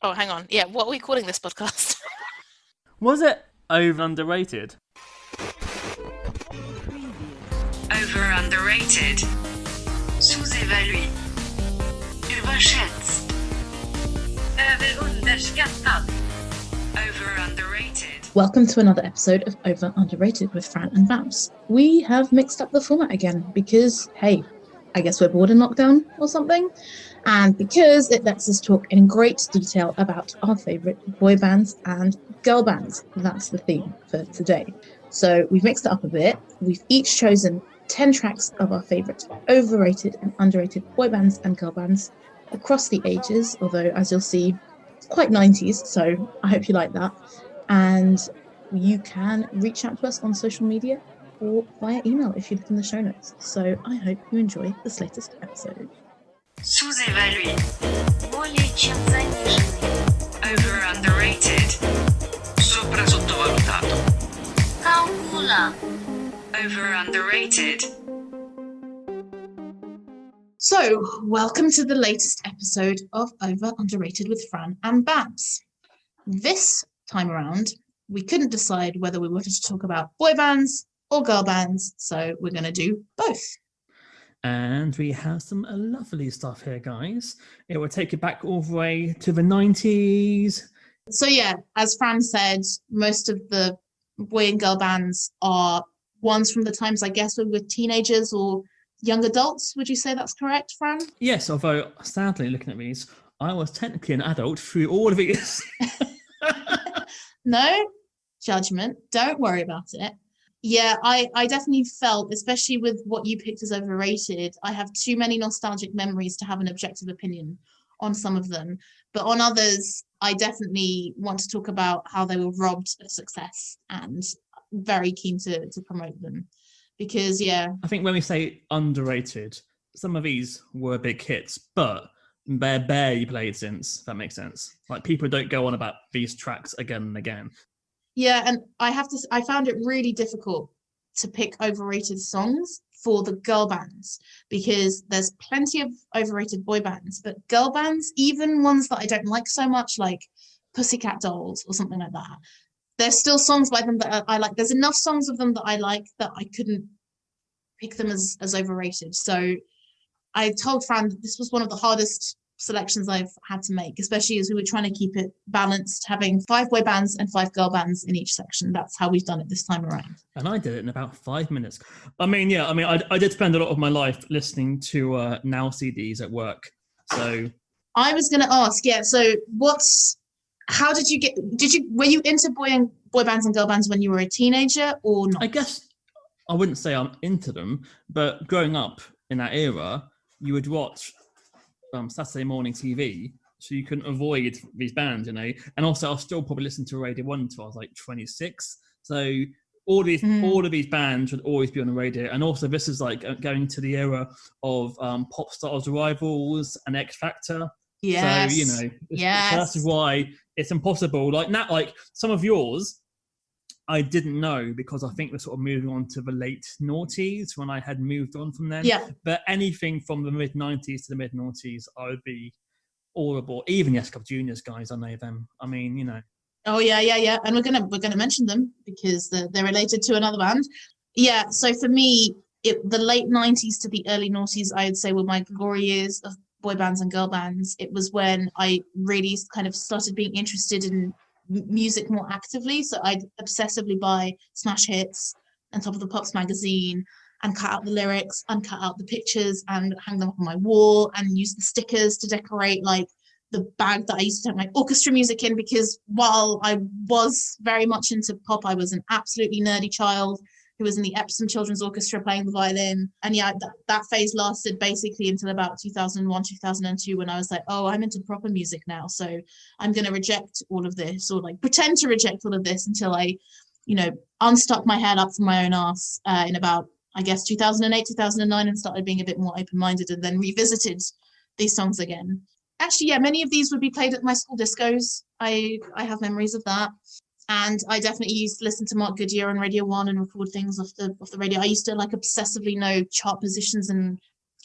Oh, hang on. Yeah, what are we calling this podcast? Was it over underrated? Over underrated. Sous-évalué. Überschätzt. Överunderskattad. Over underrated. Welcome to another episode of Over Underrated with Fran and Babs. We have mixed up the format again because, hey, I guess we're bored in lockdown or something. And because it lets us talk in great detail about our favourite boy bands and girl bands. That's the theme for today. So we've mixed it up a bit. We've each chosen 10 tracks of our favourite overrated and underrated boy bands and girl bands across the ages, although as you'll see, it's quite 90s, so I hope you like that. And you can reach out to us on social media or via email if you look in the show notes. So I hope you enjoy this latest episode. Sous-évalué. Более чем заниженный. Over underrated. Sopra sottovalutato. Calcula. Over underrated. So, welcome to the latest episode of Over Underrated with Fran and Babs. This time around, we couldn't decide whether we wanted to talk about boy bands or girl bands, so we're going to do both. And we have some lovely stuff here, guys. It will take you back all the way to the 90s. So yeah, as Fran said, most of the boy and girl bands are ones from the times, I guess, when we were teenagers or young adults. Would you say that's correct, Fran? Yes, although sadly, looking at these, I was technically an adult through all of these. No judgment. Don't worry about it. Yeah, I definitely felt, especially with what you picked as overrated, I have too many nostalgic memories to have an objective opinion on some of them. But on others, I definitely want to talk about how they were robbed of success and very keen to promote them. Because, yeah. I think when we say underrated, some of these were big hits, but they're barely played since, if that makes sense. Like, people don't go on about these tracks again and again. Yeah, and I found it really difficult to pick overrated songs for the girl bands because there's plenty of overrated boy bands, but girl bands, even ones that I don't like so much, like Pussycat Dolls or something like that, there's still songs by them that I like. There's enough songs of them that I like that I couldn't pick them as overrated. So I told Fran that this was one of the hardest selections I've had to make, especially as we were trying to keep it balanced, having 5 boy bands and 5 girl bands in each section. That's how we've done it this time around. And I did it in about 5 minutes. I did spend a lot of my life listening to Now CDs at work. So I was going to ask, yeah, so how were you into boy bands and girl bands when you were a teenager or not? I guess I wouldn't say I'm into them, but growing up in that era, you would watch Saturday morning TV, so you couldn't avoid these bands, you know. And also, I'll still probably listen to Radio 1 until I was like 26. So all of these bands would always be on the radio. And also, this is like going to the era of pop stars rivals and X Factor. Yes. So, you know, so that's why it's impossible. Like now, like some of yours, I didn't know because I think we're sort of moving on to the late noughties when I had moved on from them. Yeah. But anything from the mid 90s to the mid noughties, I would be all aboard. Even the S Cup Juniors guys, I know them. I mean, you know. Oh yeah. And we're gonna mention them because they're related to another band. Yeah. So for me, the late 90s to the early noughties, I would say, were my glory years of boy bands and girl bands. It was when I really kind of started being interested in music more actively, so I'd obsessively buy smash hits and Top of the Pops magazine and cut out the lyrics and cut out the pictures and hang them up on my wall and use the stickers to decorate like the bag that I used to have my orchestra music in, because while I was very much into pop, I was an absolutely nerdy child who was in the Epsom Children's Orchestra playing the violin. And yeah, that phase lasted basically until about 2001, 2002, when I was like, oh, I'm into proper music now. So I'm going to reject all of this, or like pretend to reject all of this until I, unstuck my head up from my own ass in about, I guess, 2008, 2009, and started being a bit more open-minded and then revisited these songs again. Actually, yeah, many of these would be played at my school discos. I have memories of that. And I definitely used to listen to Mark Goodyear on Radio 1 and record things off the radio. I used to like obsessively know chart positions and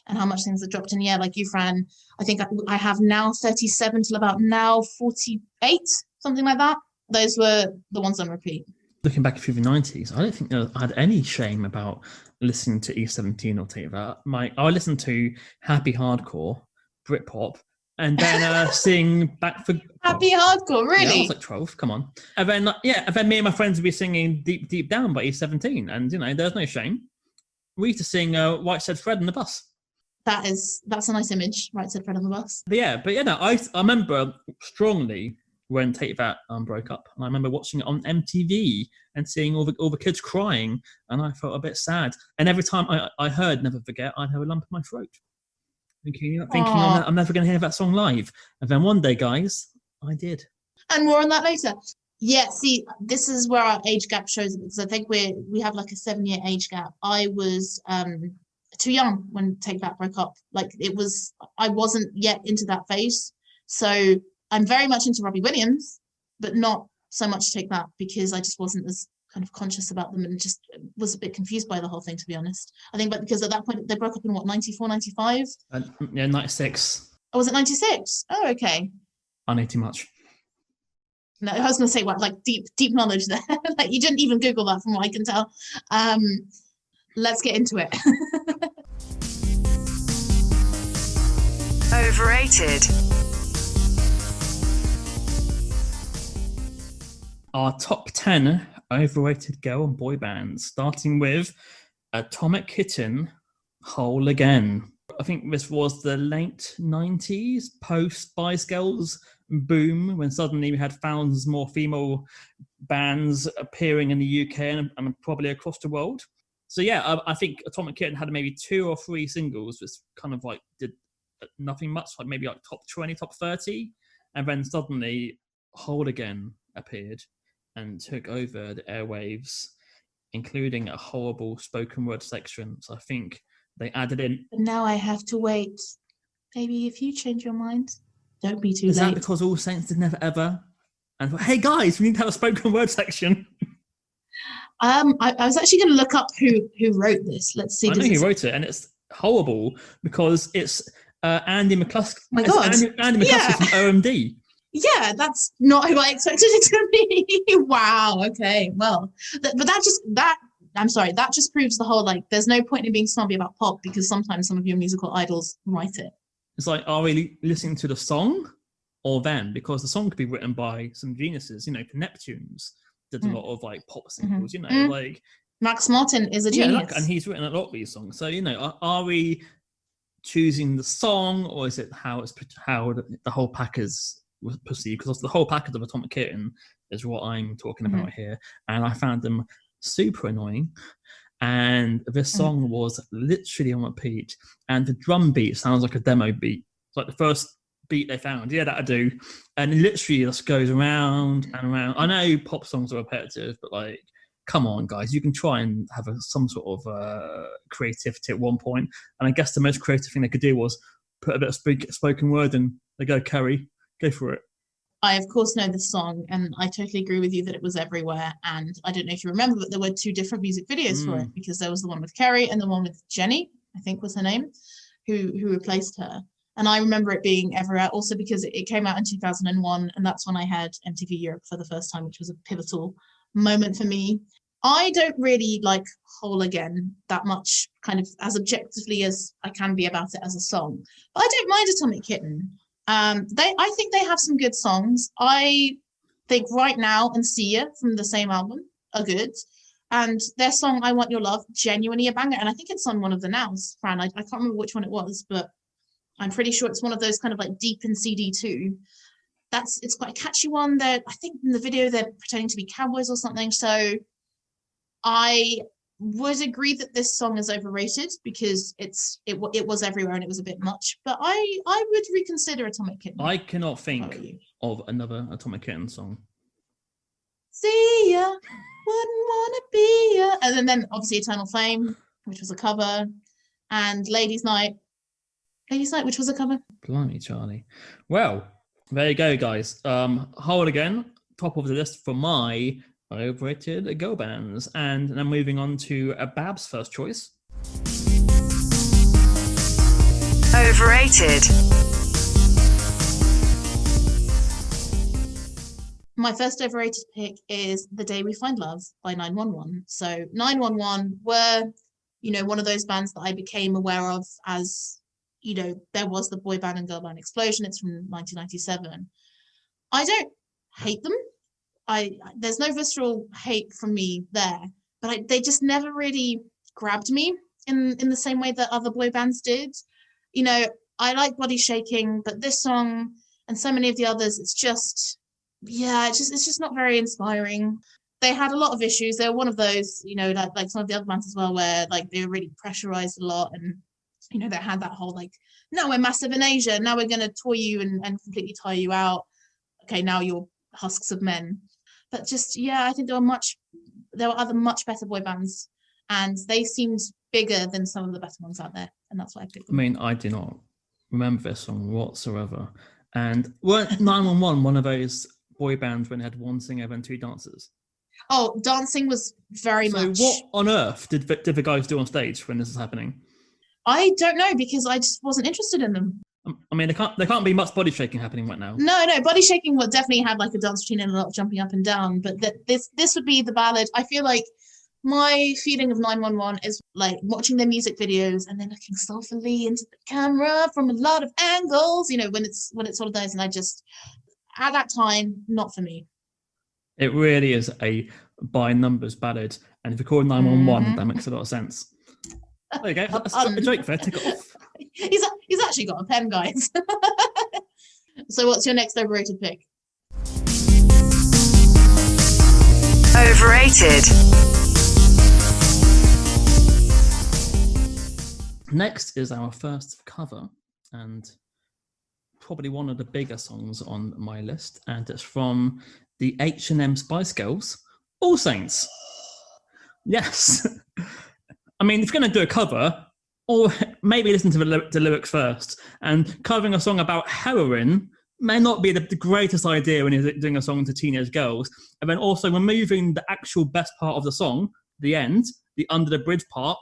and how much things have dropped. And yeah, like you, Fran, I think I have now 37 till about now 48, something like that. Those were the ones on repeat. Looking back through the 90s, I don't think I had any shame about listening to E17 or Take That. I listened to happy hardcore, Britpop, and then sing back for happy hardcore. Really? Yeah, I was like 12. Come on. And then me and my friends would be singing "Deep Deep Down" by E17, and there's no shame. We used to sing "White Said Fred" on the bus. That's a nice image. Right Said Fred on the bus. I remember strongly when Take That broke up, and I remember watching it on MTV and seeing all the kids crying, and I felt a bit sad. And every time I heard "Never Forget," I'd have a lump in my throat, thinking I'm never going to hear that song live. And then one day, guys, I did. And more on that later. Yeah, see, this is where our age gap shows, because I think we have like a 7-year age gap. I was too young when Take That broke up. I wasn't yet into that phase. So I'm very much into Robbie Williams, but not so much Take That, because I just wasn't as kind of conscious about them and just was a bit confused by the whole thing, to be honest. I think, but because at that point they broke up in 94, 95? Yeah, 96. Oh, was it 96? Oh, okay. I know too much. No, I was going to say deep knowledge there. Like, you didn't even Google that, from what I can tell. Let's get into it. Overrated. Our top 10 overrated girl and boy bands, starting with Atomic Kitten, Whole Again. I think this was the late 90s, post Spice Girls boom, when suddenly we had thousands more female bands appearing in the UK and probably across the world. So yeah, I think Atomic Kitten had maybe 2 or 3 singles which kind of did nothing much, maybe top 20, top 30, and then suddenly Whole Again appeared and took over the airwaves, including a horrible spoken word section. So I think they added in. But now I have to wait. Maybe if you change your mind, don't be too late. Is that because All Saints Did Never Ever? And hey guys, we need to have a spoken word section. I was actually going to look up who wrote this. Let's see. I know who wrote it, and it's horrible because it's Andy McCluskey. Oh my God. Andy McCluskey from OMD. Yeah, that's not who I expected it to be. Wow. Okay. Well, but that just proves the whole, there's no point in being snobby about pop, because sometimes some of your musical idols write it. It's like, are we listening to the song or them? Because the song could be written by some geniuses. The Neptunes did a lot of pop singles. Max Martin is a genius, and he's written a lot of these songs. So are we choosing the song, or is it how the whole pack is perceived? Because the whole package of Atomic Kitten is what I'm talking about here, and I found them super annoying. And this song was literally on repeat, and the drum beat sounds like a demo beat. It's like the first beat they found. Yeah, that'll do. And it literally just goes around and around. I know pop songs are repetitive, but come on, guys, you can try and have some sort of creativity at one point. And I guess the most creative thing they could do was put a bit of spoken word in. They go, Kerry, go for it. I, of course, know this song, and I totally agree with you that it was everywhere. And I don't know if you remember, but there were 2 different music videos for it, because there was the one with Kerry and the one with Jenny, I think was her name, who replaced her. And I remember it being everywhere, also because it came out in 2001, and that's when I had MTV Europe for the first time, which was a pivotal moment for me. I don't really like Whole Again that much, kind of as objectively as I can be about it as a song. But I don't mind Atomic Kitten. I think they have some good songs. I think Right Now and See Ya from the same album are good. And their song I Want Your Love, genuinely a banger. And I think it's on one of the Nows, Fran. I can't remember which one it was, but I'm pretty sure it's one of those kind of deep in CD2. It's quite a catchy one. I think in the video they're pretending to be cowboys or something. So I would agree that this song is overrated, because it was everywhere and it was a bit much. But I would reconsider Atomic Kitten. I cannot think of another Atomic Kitten song. See ya, wouldn't wanna be ya. And then obviously Eternal Flame, which was a cover, and Ladies Night, which was a cover. Blimey, Charlie. Well, there you go, guys. Whole Again, top of the list for my overrated girl bands. And then moving on to Babs' first choice. Overrated. My first overrated pick is The Day We Find Love by 911. So 911 were, one of those bands that I became aware of as, there was the boy band and girl band explosion. It's from 1997. I don't hate them. There's no visceral hate from me there, but they just never really grabbed me in the same way that other boy bands did. I like Body Shaking, but this song and so many of the others, it's just not very inspiring. They had a lot of issues. They were one of those, like some of the other bands as well, where like they were really pressurized a lot, and they had that whole like, no, we're massive in Asia, now we're going to tour you and completely tire you out. Okay, now you're husks of men. But just I think there were other much better boy bands, and they seemed bigger than some of the better ones out there, and that's why I picked them. I mean, I do not remember this song whatsoever. And weren't 911 one of those boy bands when they had one singer and two dancers? Oh, dancing was very much. So what on earth did the guys do on stage when this is happening? I don't know, because I just wasn't interested in them. I mean, there can't be much body shaking happening right now. No, Body Shaking would definitely have like a dance routine and a lot of jumping up and down. But this would be the ballad. I feel like my feeling of 911 is like watching their music videos and then looking soulfully into the camera from a lot of angles. When it's sort of those, and I just at that time, not for me. It really is a by numbers ballad, and if you call it 911, that makes a lot of sense. There you go. That's a joke there. Tick it off. He's actually got a pen, guys. So what's your next overrated pick? Overrated. Next is our first cover, and probably one of the bigger songs on my list, and it's from the H&M Spice Girls, All Saints. Yes. I mean, if you're going to do a cover, or maybe listen to the lyrics first, and covering a song about heroin may not be the greatest idea when you're doing a song to teenage girls. And then also removing the actual best part of the song, the end, the under the bridge part,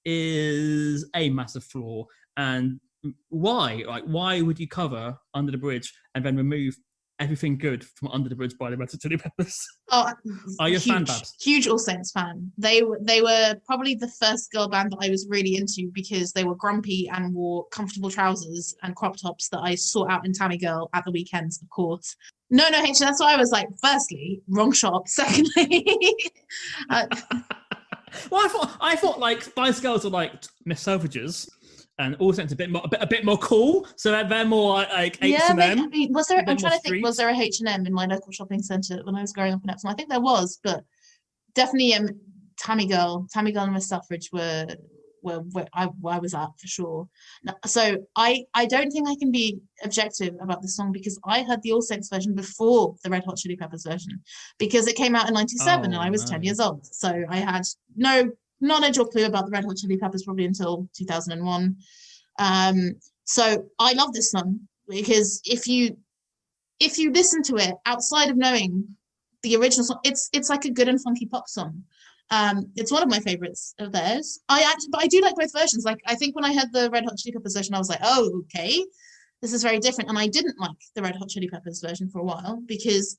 is a massive flaw. And why? Like, why would you cover Under the Bridge and then remove everything good from Under the Bridge by the Red Hot Chili Peppers? Oh, are you a fan, Babs? Huge All Saints fan. They were probably the first girl band that I was really into, because they were grumpy and wore comfortable trousers and crop tops that I sought out in Tammy Girl at the weekends, of course. No, H. That's why I was like, firstly, wrong shop. Secondly, well, I thought like Spice Girls were like Miss Selfridges, and All Saints a bit more cool. So they're more like H&M. I mean, was there? I'm trying to think. Was there a H&M in my local shopping centre when I was growing up in Epsom? I think there was, but definitely Tammy Girl and Miss Selfridge were where I was at for sure. So I don't think I can be objective about this song, because I heard the All Saints version before the Red Hot Chili Peppers version, because it came out in 97 and I was 10 years old. So I had no knowledge or clue about the Red Hot Chili Peppers probably until 2001. So I love this song, because if you listen to it outside of knowing the original song, it's like a good and funky pop song. It's one of my favorites of theirs. But I do like both versions. Like, I think when I heard the Red Hot Chili Peppers version, I was like, oh, okay, this is very different. And I didn't like the Red Hot Chili Peppers version for a while, because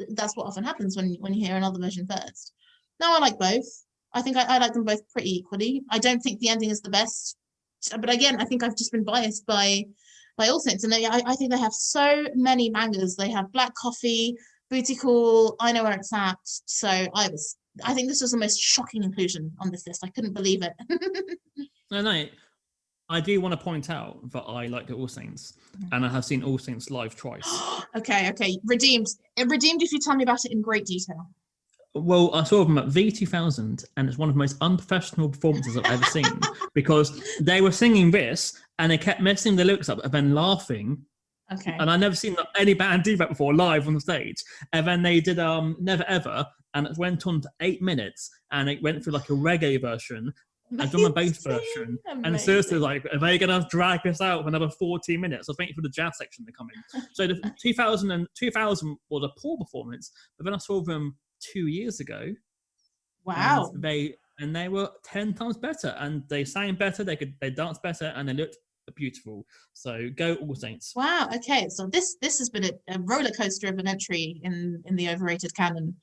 that's what often happens when you hear another version first. Now I like both. I think I like them both pretty equally. I don't think the ending is the best, but again, I think I've just been biased by All Saints, and I think they have so many bangers. They have Black Coffee, Booty Call, I Know Where It's At. So I think this was the most shocking inclusion on this list. I couldn't believe it. No, I do want to point out that I like the All Saints, and I have seen All Saints live twice. Okay, redeemed. Redeemed if you tell me about it in great detail. Well, I saw them at V2000, and it's one of the most unprofessional performances I've ever seen, because they were singing this, and they kept messing the lyrics up and then laughing. Okay. And I've never seen any band do that before live on the stage. And then they did Never Ever, and it went on to 8 minutes, and it went through like a reggae version, a drum and bass version. Amazing. And seriously, like, are they going to drag this out for another 14 minutes? I was waiting for the jazz section to come in. So the 2000 was a poor performance, but then I saw them 2 years ago. Wow. And they were 10 times better, and they sang better, they danced better, and they looked beautiful. So go All Saints. Wow. Okay. So this has been a roller coaster of an entry in the overrated canon.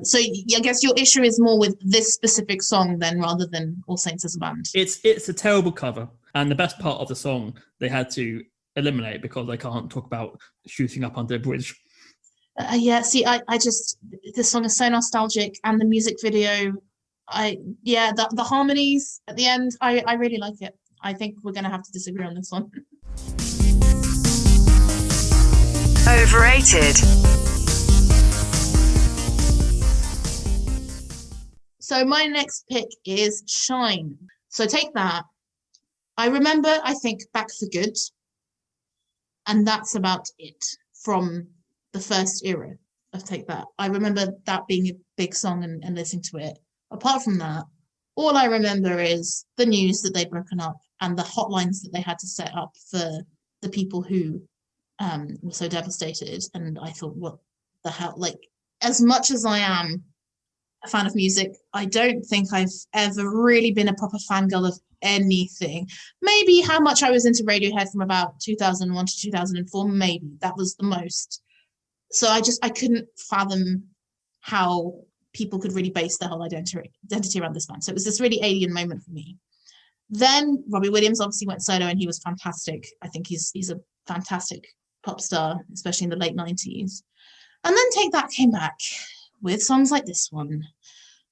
So I guess your issue is more with this specific song then, rather than All Saints as a band. It's a terrible cover, and the best part of the song they had to eliminate because they can't talk about shooting up under a bridge. Yeah. See, I just this song is so nostalgic, and the music video. The harmonies at the end, I really like it. I think we're going to have to disagree on this one. Overrated. So my next pick is Shine. So Take That. I remember, I think, Back for Good. And that's about it from the first era of Take That. I remember that being a big song and listening to it. Apart from that, all I remember is the news that they'd broken up and the hotlines that they had to set up for the people who were so devastated. And I thought, what the hell? Like, as much as I am a fan of music, I don't think I've ever really been a proper fangirl of anything. Maybe how much I was into Radiohead from about 2001 to 2004, maybe. That was the most. So I couldn't fathom how people could really base their whole identity around this band. So it was this really alien moment for me. Then Robbie Williams obviously went solo and he was fantastic. I think he's a fantastic pop star, especially in the late 90s. And then Take That came back with songs like this one.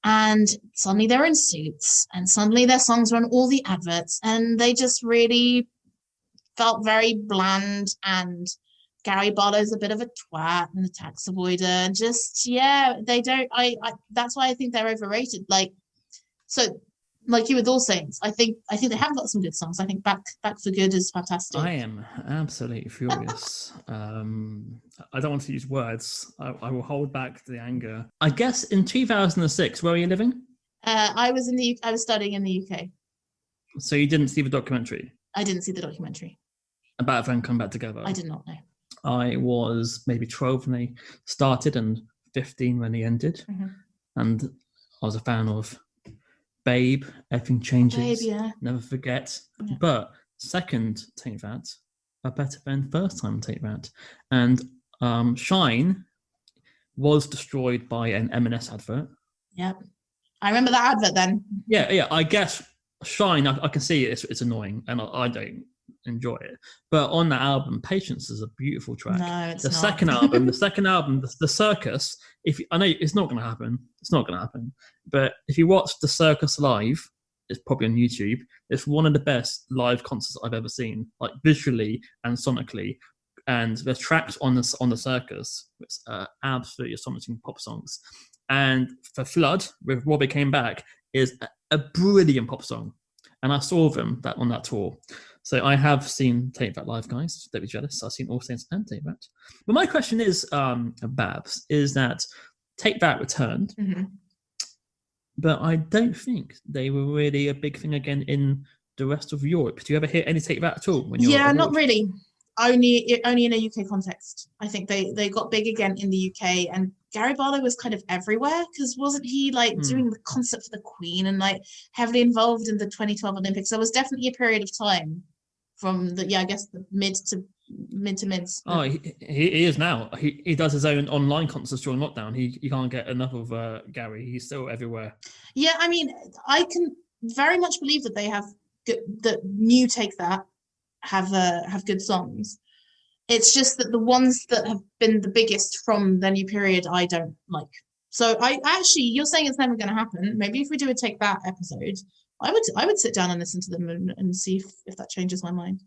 And suddenly they're in suits and suddenly their songs were on all the adverts and they just really felt very bland, and Gary Barlow's a bit of a twat and a tax avoider, and just they don't. That's why I think they're overrated. Like you with All Saints, I think they have got some good songs. I think Back for Good is fantastic. I am absolutely furious. I don't want to use words. I will hold back the anger. I guess in 2006, where were you living? I was studying in the UK. So you didn't see the documentary? I didn't see the documentary. About them coming back together? I did not know. I was maybe 12 when they started and 15 when they ended. Mm-hmm. And I was a fan of Babe, Everything Changes, Babe, yeah. Never Forget. Yeah. But second Take That, are better than first time Take That. And Shine was destroyed by an M&S advert. Yeah. I remember that advert then. Yeah. I guess Shine, I can see it's annoying and I don't enjoy it. But on that album, Patience is a beautiful track. No, it's the not. The second album, the Circus, I know it's not going to happen. It's not going to happen. But if you watch the Circus live, it's probably on YouTube. It's one of the best live concerts I've ever seen, like visually and sonically. And the tracks on the Circus, it's absolutely astonishing pop songs. And For Flood, with Robbie Came Back, is a brilliant pop song. And I saw them on that tour. So I have seen Take That live, guys. Don't be jealous. I've seen All Saints and Take That. But my question is, Babs, is that Take That returned, Mm-hmm. but I don't think they were really a big thing again in the rest of Europe. Do you ever hear any Take That at all? Not really. Only in a UK context. I think they got big again in the UK, and Gary Barlow was kind of everywhere because wasn't he doing the concert for the Queen and heavily involved in the 2012 Olympics? There was definitely a period of time from the mid to mids. Oh, he is now. He does his own online concerts during lockdown. You can't get enough of Gary. He's still everywhere. Yeah, I mean, I can very much believe that they have that new Take That have good songs. It's just that the ones that have been the biggest from the new period I don't like. So you're saying it's never going to happen. Maybe if we do a Take That episode, I would sit down and listen to them and see if that changes my mind.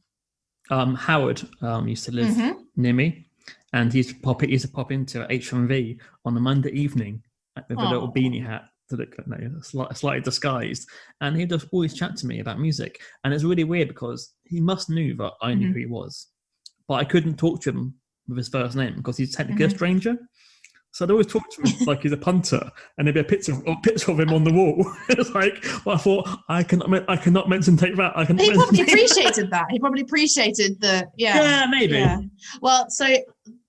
Howard used to live near me, and he used to pop into HMV on a Monday evening with a little beanie hat to look slightly disguised, and he'd just always chat to me about music. And it's really weird because he must knew that I knew who he was, but I couldn't talk to him with his first name because he's technically a stranger. So I'd always talk to him like he's a punter, and there'd be a picture of him on the wall. It's like, well, I thought I cannot mention Take That. He probably appreciated that. He probably appreciated Yeah, maybe. Yeah. Well, so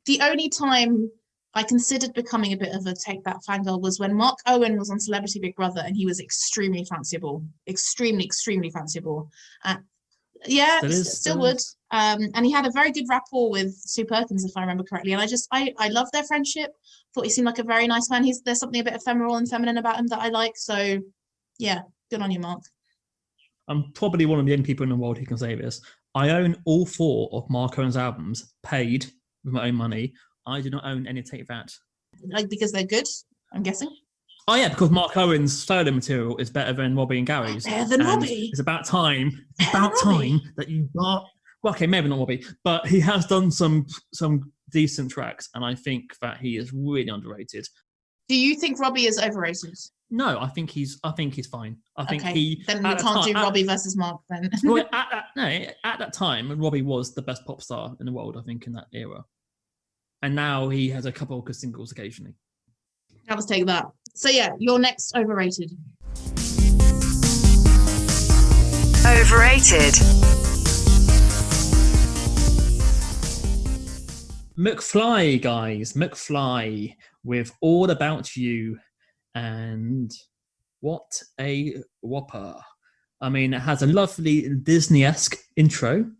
the only time I considered becoming a bit of a Take That fangirl was when Mark Owen was on Celebrity Big Brother, and he was extremely fanciable, extremely fanciable. Yeah, Still would. is. And he had a very good rapport with Sue Perkins, if I remember correctly. And I love their friendship. Thought he seemed like a very nice man. There's something a bit ephemeral and feminine about him that I like. So, yeah, good on you, Mark. I'm probably one of the only people in the world who can say this. I own all 4 of Mark Owen's albums, paid with my own money. I do not own any Take That. Like, because they're good, I'm guessing. Oh yeah, because Mark Owen's solo material is better than Robbie and Gary's. Better than Robbie. It's about time. That you got. Well, okay, maybe not Robbie, but he has done some decent tracks, and I think that he is really underrated. Do you think Robbie is overrated? No, I think he's fine. I think he. Then we can't do Robbie versus Mark then. Well, at that time, Robbie was the best pop star in the world, I think, in that era. And now he has a couple of singles occasionally. Let's take that. So yeah, your next overrated. Overrated. McFly, guys. McFly with All About You and What a Whopper. I mean, it has a lovely Disney-esque intro,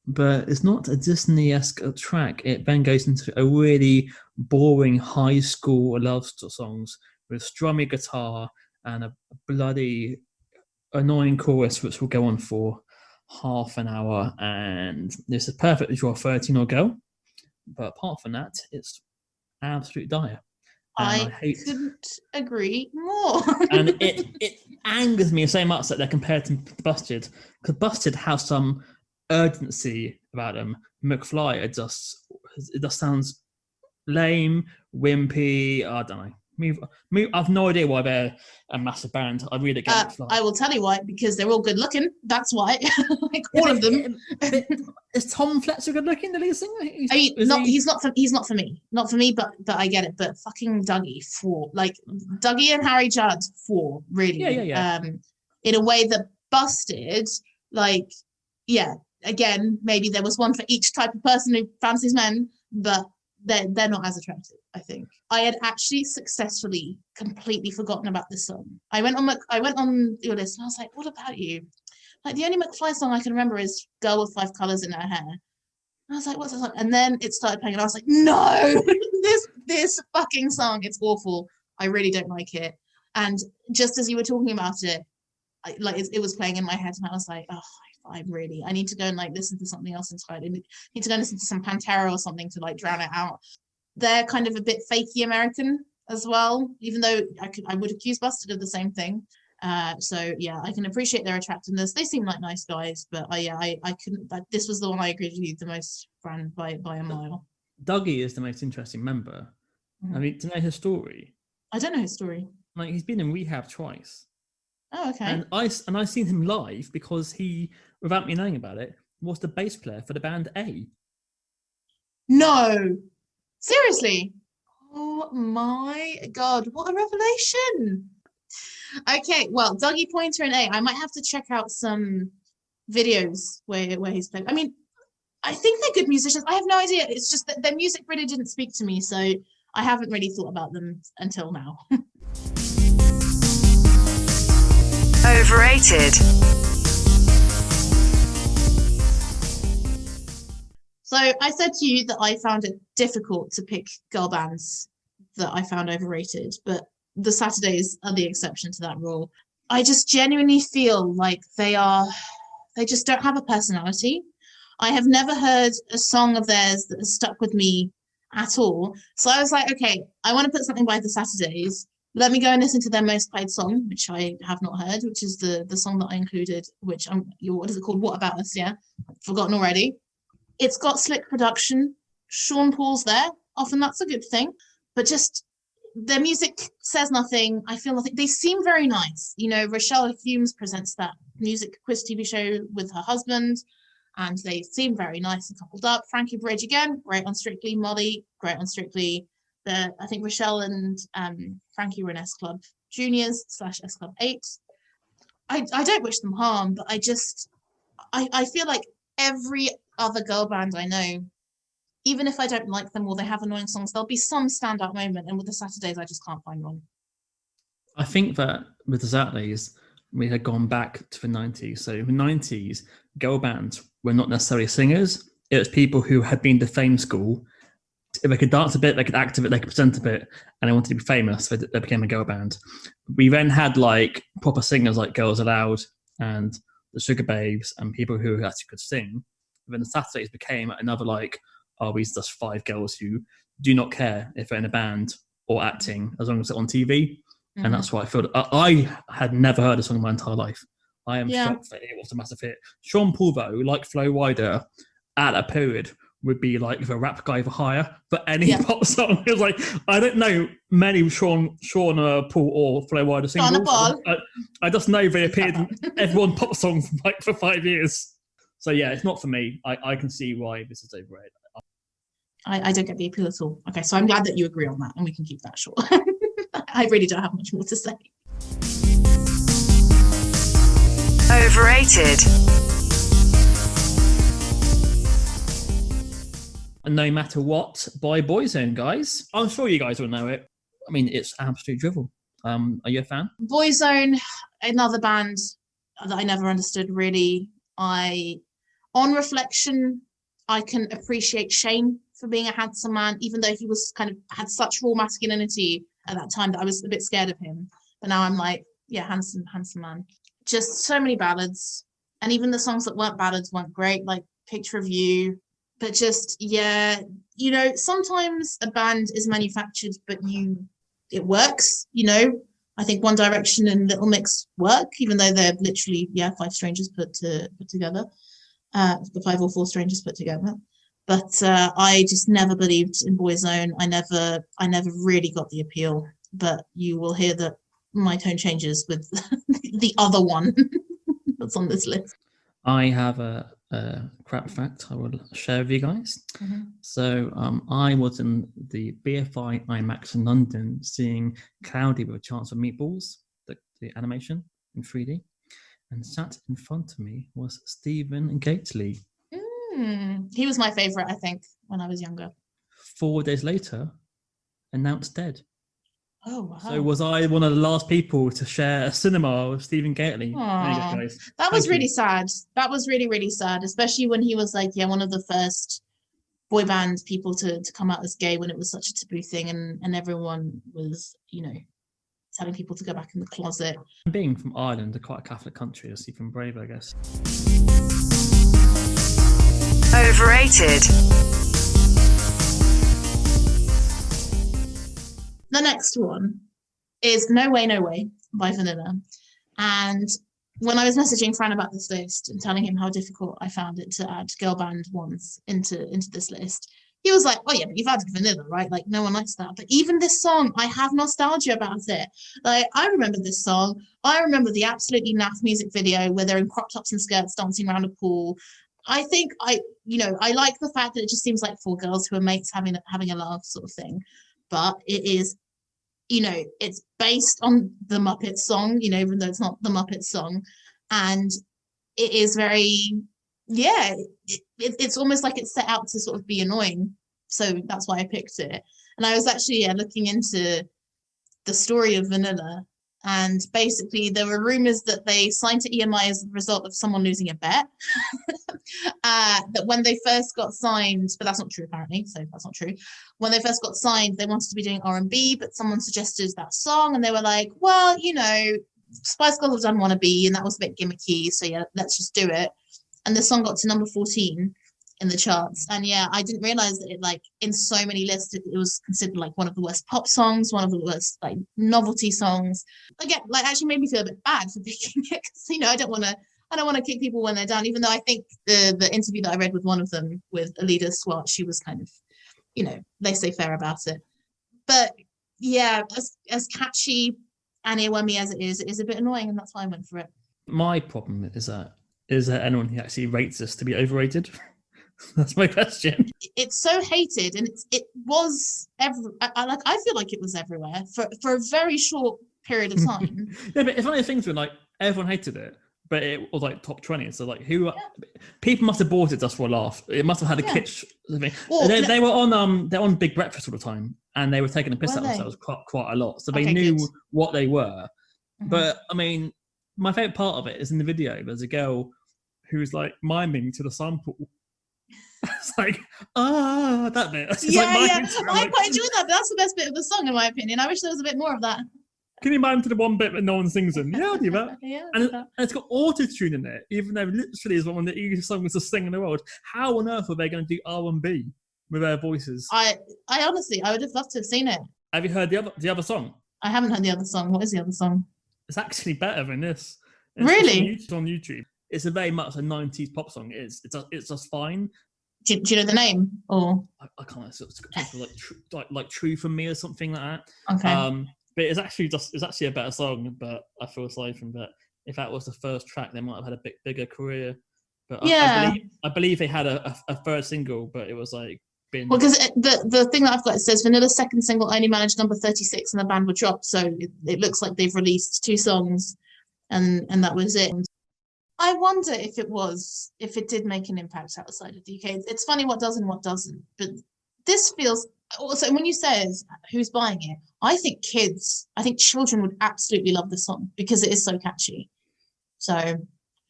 but it's not a Disney-esque track. It then goes into a really boring high school love songs with strummy guitar and a bloody annoying chorus, which will go on for half an hour. And this is perfect if you're a 13-year-old girl. But apart from that, it's absolute dire. I couldn't agree more. And it angers me so much that they're compared to Busted, because Busted has some urgency about them. McFly, it just sounds lame, wimpy. I don't know. I've no idea why they're a massive band. I really get McFly. I will tell you why, because they're all good looking. That's why. Like all of them. Is Tom Fletcher good looking, the lead singer? He's not for me. Not for me, but I get it. But fucking Dougie Dougie and Harry Judd really. Yeah. In a way that Busted, like, yeah, again, maybe there was one for each type of person who fancies men, but they're not as attractive, I think. I had actually successfully completely forgotten about this song. I went on your list and I was like, what about you? Like, the only McFly song I can remember is Girl with 5 Colours in Her Hair. And I was like, what's that song? And then it started playing and I was like, no, this fucking song, it's awful. I really don't like it. And just as you were talking about it, it was playing in my head and I was like, oh, I need to go and like listen to something else instead. I need to go and listen to some Pantera or something to like drown it out. They're kind of a bit fakey American as well, even though I would accuse Busted of the same thing. So yeah, I can appreciate their attractiveness. They seem like nice guys, but I couldn't. This was the one I agreed with you the most, Fran, by a mile. Dougie is the most interesting member. Mm-hmm. I mean, to know his story. I don't know his story. Like, he's been in rehab twice. Oh, okay. And I've seen him live because he, without me knowing about it, was the bass player for the band A. No, seriously. Oh my God, what a revelation. Okay, well, Dougie Pointer and A, I might have to check out some videos where he's played. I mean, I think they're good musicians. I have no idea. It's just that their music really didn't speak to me, so I haven't really thought about them until now. Overrated. So I said to you that I found it difficult to pick girl bands that I found overrated, but the Saturdays are the exception to that rule. I just genuinely feel like they just don't have a personality. I have never heard a song of theirs that has stuck with me at all. So I was like, okay, I want to put something by the Saturdays. Let me go and listen to their most played song, which I have not heard, which is the song that I included, which what is it called? What About Us? Yeah, I've forgotten already. It's got slick production. Sean Paul's there. Often that's a good thing, but just their music says nothing. I feel nothing. They seem very nice. You know, Rochelle Humes presents that music quiz TV show with her husband, and they seem very nice and coupled up. Frankie Bridge again, great on Strictly. Molly, great on Strictly. I think Rochelle and Frankie were in S Club Juniors / S Club 8. I don't wish them harm, but I feel like every other girl band I know, even if I don't like them or they have annoying songs, there'll be some standout moment. And with the Saturdays, I just can't find one. I think that with the Saturdays, we had gone back to the 90s. So in the 90s, girl bands were not necessarily singers. It was people who had been to fame school. If they could dance a bit, they could act a bit, they could present a bit, and they wanted to be famous, so they became a girl band. We then had like proper singers like Girls Aloud and the Sugar Babes and people who actually could sing. But then the Saturdays became another like, oh, these just 5 girls who do not care if they're in a band or acting as long as it's on TV. And that's why I felt I had never heard a song in my entire life. I am shocked that it was a massive hit. Sean Paul, though, like Flo Rida, at that period would be like the rap guy for hire for any pop song. It was like, I don't know many Sean Paul or Flo Rida singles. I just know they appeared in everyone's pop songs like for 5 years. So yeah, it's not for me. I can see why this is overrated. I don't get the appeal at all. Okay, so I'm glad that you agree on that, and we can keep that short. I really don't have much more to say. Overrated. No Matter What by Boyzone, guys. I'm sure you guys will know it. I mean, it's absolute drivel. Are you a fan? Boyzone, another band that I never understood really. On reflection, I can appreciate Shane for being a handsome man, even though he was had such raw masculinity at that time that I was a bit scared of him. But now I'm like, yeah, handsome man. Just so many ballads. And even the songs that weren't ballads weren't great, like Picture of You. But just, yeah, sometimes a band is manufactured, but it works, I think One Direction and Little Mix work, even though they're literally, 5 strangers put together. The 5 or 4 strangers put together. But I just never believed in Boyzone. I never really got the appeal. But you will hear that my tone changes with the other one that's on this list. I have a crap fact I will share with you guys. So I was in the BFI IMAX in London seeing Cloudy with a Chance of Meatballs, the animation in 3D. And sat in front of me was Stephen Gately. He was my favourite, I think, when I was younger. 4 days later, announced dead. Oh, wow. So was I one of the last people to share a cinema with Stephen Gately? There you go, guys. That was really sad. That was really, really sad, especially when he was one of the first boy band people to come out as gay when it was such a taboo thing, and everyone was, telling people to go back in the closet. Being from Ireland, quite a Catholic country, as even brave, I guess. Overrated. The next one is No Way, No Way by Vanilla. And when I was messaging Fran about this list and telling him how difficult I found it to add girl band ones into this list, he was like, oh yeah, but you've added Vanilla, right? Like, no one likes that. But even this song, I have nostalgia about it. Like, I remember this song. I remember the absolutely naff music video where they're in crop tops and skirts dancing around a pool. I think I like the fact that it just seems like 4 girls who are mates having a laugh sort of thing. But it is, it's based on the Muppets song, even though it's not the Muppets song. And it is very, it's almost like it's set out to sort of be annoying. So that's why I picked it. And I was actually looking into the story of Vanilla. And basically, there were rumors that they signed to EMI as a result of someone losing a bet. That when they first got signed, but that's not true apparently, so that's not true. When they first got signed, they wanted to be doing R&B, but someone suggested that song, and they were like, well, Spice Girls have done Wanna Be, and that was a bit gimmicky, so yeah, let's just do it. And the song got to number 14 in the charts. And yeah, I didn't realize that it in so many lists, it was considered one of the worst pop songs, one of the worst novelty songs. Again, actually made me feel a bit bad for picking it, because I don't want to kick people when they're down, even though I think the interview that I read with one of them, with Alida Swart, she was kind of, laissez-faire about it. But yeah, as catchy and earwormy as it is a bit annoying, and that's why I went for it. My problem is there anyone who actually rates this to be overrated? That's my question. It's so hated, and it was I feel like it was everywhere for a very short period of time. Yeah, but it's one of the things where everyone hated it, but it was top 20. So people must have bought it just for a laugh. It must have had a kitsch. They were on Big Breakfast all the time, and they were taking a piss out of themselves quite a lot. So they knew what they were. Mm-hmm. But I mean, my favorite part of it is in the video. There's a girl who's like miming to the sample. It's like, that bit. It's Yeah, like yeah. miming to it. I quite enjoyed that, but that's the best bit of the song, in my opinion. I wish there was a bit more of that. Can you mime to the one bit that no one sings in? Yeah, I'll do that. Yeah. And it's got auto-tune in it, even though literally is one of the easiest songs to sing in the world. How on earth are they going to do R&B with their voices? I honestly, I would have loved to have seen it. Have you heard the other song? I haven't heard the other song. What is the other song? It's actually better than this. Really? It's on YouTube. It's a very much a 90s pop song. It's just fine. Do you know the name? Or I can't. It's like True for Me or something like that. okay. But it's actually a better song. But I feel sorry for them. But if that was the first track, they might have had a bigger career. But Yeah. I believe they had a third single, but it was like been. Well, because the thing that I've got, it says Vanilla's second single only managed number 36 and the band were dropped. So it looks like they've released 2 songs and that was it. I wonder if it did make an impact outside of the UK. It's funny what does and what doesn't. But this feels, also when you say who's buying it, I think children would absolutely love this song because it is so catchy. So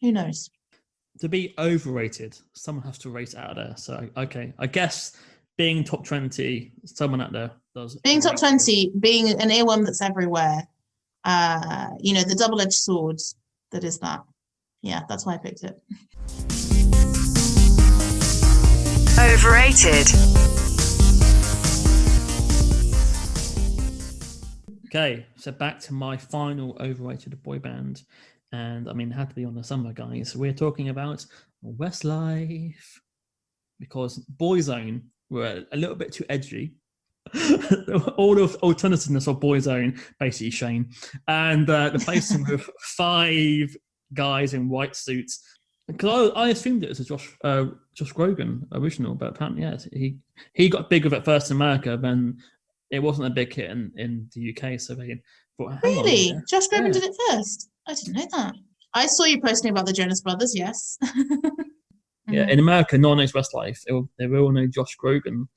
who knows? To be overrated, someone has to rate it out of there. So okay, I guess being top 20, someone out there does. Being top 20, being an earworm that's everywhere, the double-edged sword that is that. Yeah, that's why I picked it. Overrated. Okay, so back to my final overrated boy band. And I mean, it had to be on the summer, guys. We're talking about Westlife. Because Boyzone were a little bit too edgy. All of alternativeness of Boyzone, basically Shane. And the placing with 5 guys in white suits. Because I assumed it was a Josh Groban original, but apparently, yes, he got big with it first in America, then it wasn't a big hit in the UK, so they thought, Really? Josh Groban did it first? I didn't know that. I saw you posting about the Jonas Brothers, yes. Yeah, in America, no one knows Westlife. They all know Josh Groban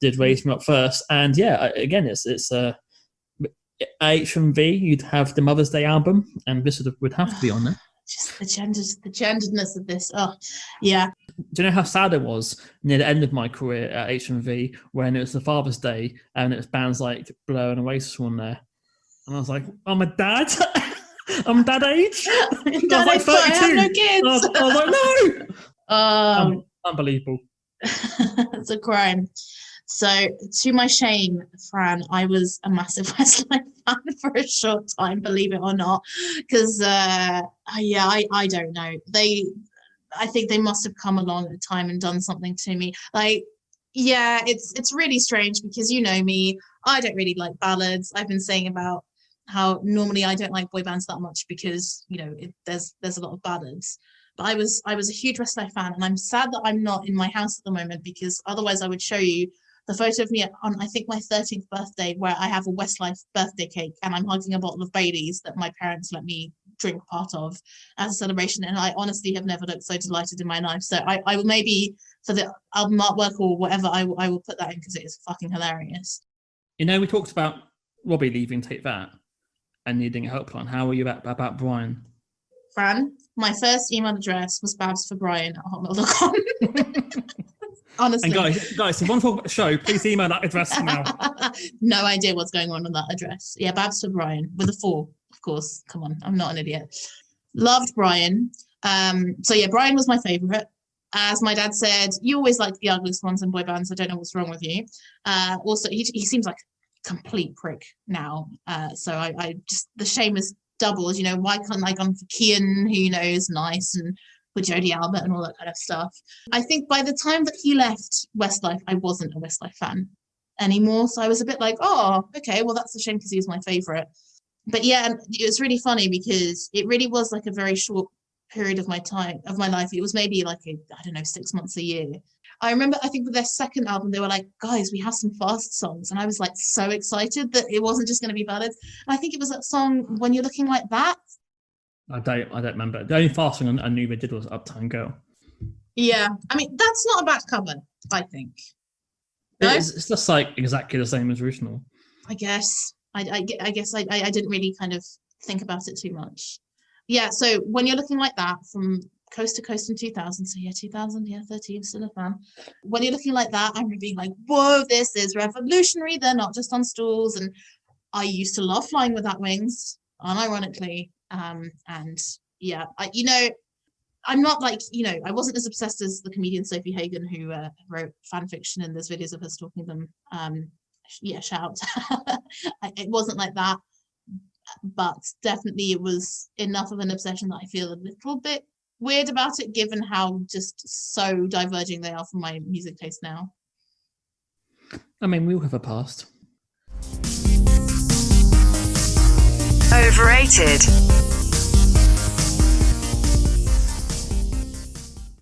did Raise Me Up first. And yeah, again, it's HMV, you'd have the Mother's Day album, and this would have to be on there. Just the genderedness of this. Oh, yeah. Do you know how sad it was near the end of my career at HMV when it was the Father's Day and it was bands like Blur and Oasis on there? And I was like, I'm a dad. I'm dad age. Dad age, but I have no kids. I was like, no. Unbelievable. It's a crime. So, to my shame, Fran, I was a massive Westlife fan for a short time, believe it or not, because I don't know. I think they must have come along at a time and done something to me. Like, yeah, it's really strange because you know me, I don't really like ballads. I've been saying about how normally I don't like boy bands that much because there's a lot of ballads. But I was a huge Westlife fan, and I'm sad that I'm not in my house at the moment because otherwise I would show you the photo of me on, I think, my 13th birthday, where I have a Westlife birthday cake and I'm hugging a bottle of Baileys that my parents let me drink part of as a celebration. And I honestly have never looked so delighted in my life. So I will maybe, for the album artwork or whatever, I will put that in because it is fucking hilarious. We talked about Robbie leaving Take That and needing a helpline. How are you about Brian? Fran, my first email address was babsforbrian@hotmail.com. Honestly. And guys, if you want to talk about the show, please email that address now. No idea what's going on that address. Yeah, Babs for Brian with a 4, of course. Come on, I'm not an idiot. Loved Brian. So yeah, Brian was my favourite. As my dad said, you always like the ugliest ones in boy bands. I don't know what's wrong with you. Also, he seems like a complete prick now. So I just, the shame is doubled. Why can't I go for Kian, who is nice, and with Jodie Albert and all that kind of stuff. I think by the time that he left Westlife, I wasn't a Westlife fan anymore. So I was a bit like, oh, okay, well, that's a shame because he was my favourite. But yeah, it was really funny because it really was like a very short period of my life. It was maybe like 6 months a year. I remember, I think with their second album, they were like, guys, we have some fast songs. And I was like so excited that it wasn't just going to be ballads. And I think it was that song, When You're Looking Like That. I don't remember. The only fast song I knew they did was Uptown Girl. Yeah, I mean, that's not a bad cover, I think. No? It's just like exactly the same as original. I guess. I guess I didn't really kind of think about it too much. Yeah, so when you're looking like that from coast to coast in 2000, so yeah, 2000, yeah, 13, still a fan. When you're looking like that, I'm being like, whoa, this is revolutionary. They're not just on stools. And I used to love flying without wings, unironically. And yeah, I'm not like, I wasn't as obsessed as the comedian Sophie Hagen, who wrote fan fiction, and there's videos of her stalking them. Yeah, shout. It wasn't like that, but definitely it was enough of an obsession that I feel a little bit weird about it, given how just so diverging they are from my music taste now. I mean, we all have a past. Overrated.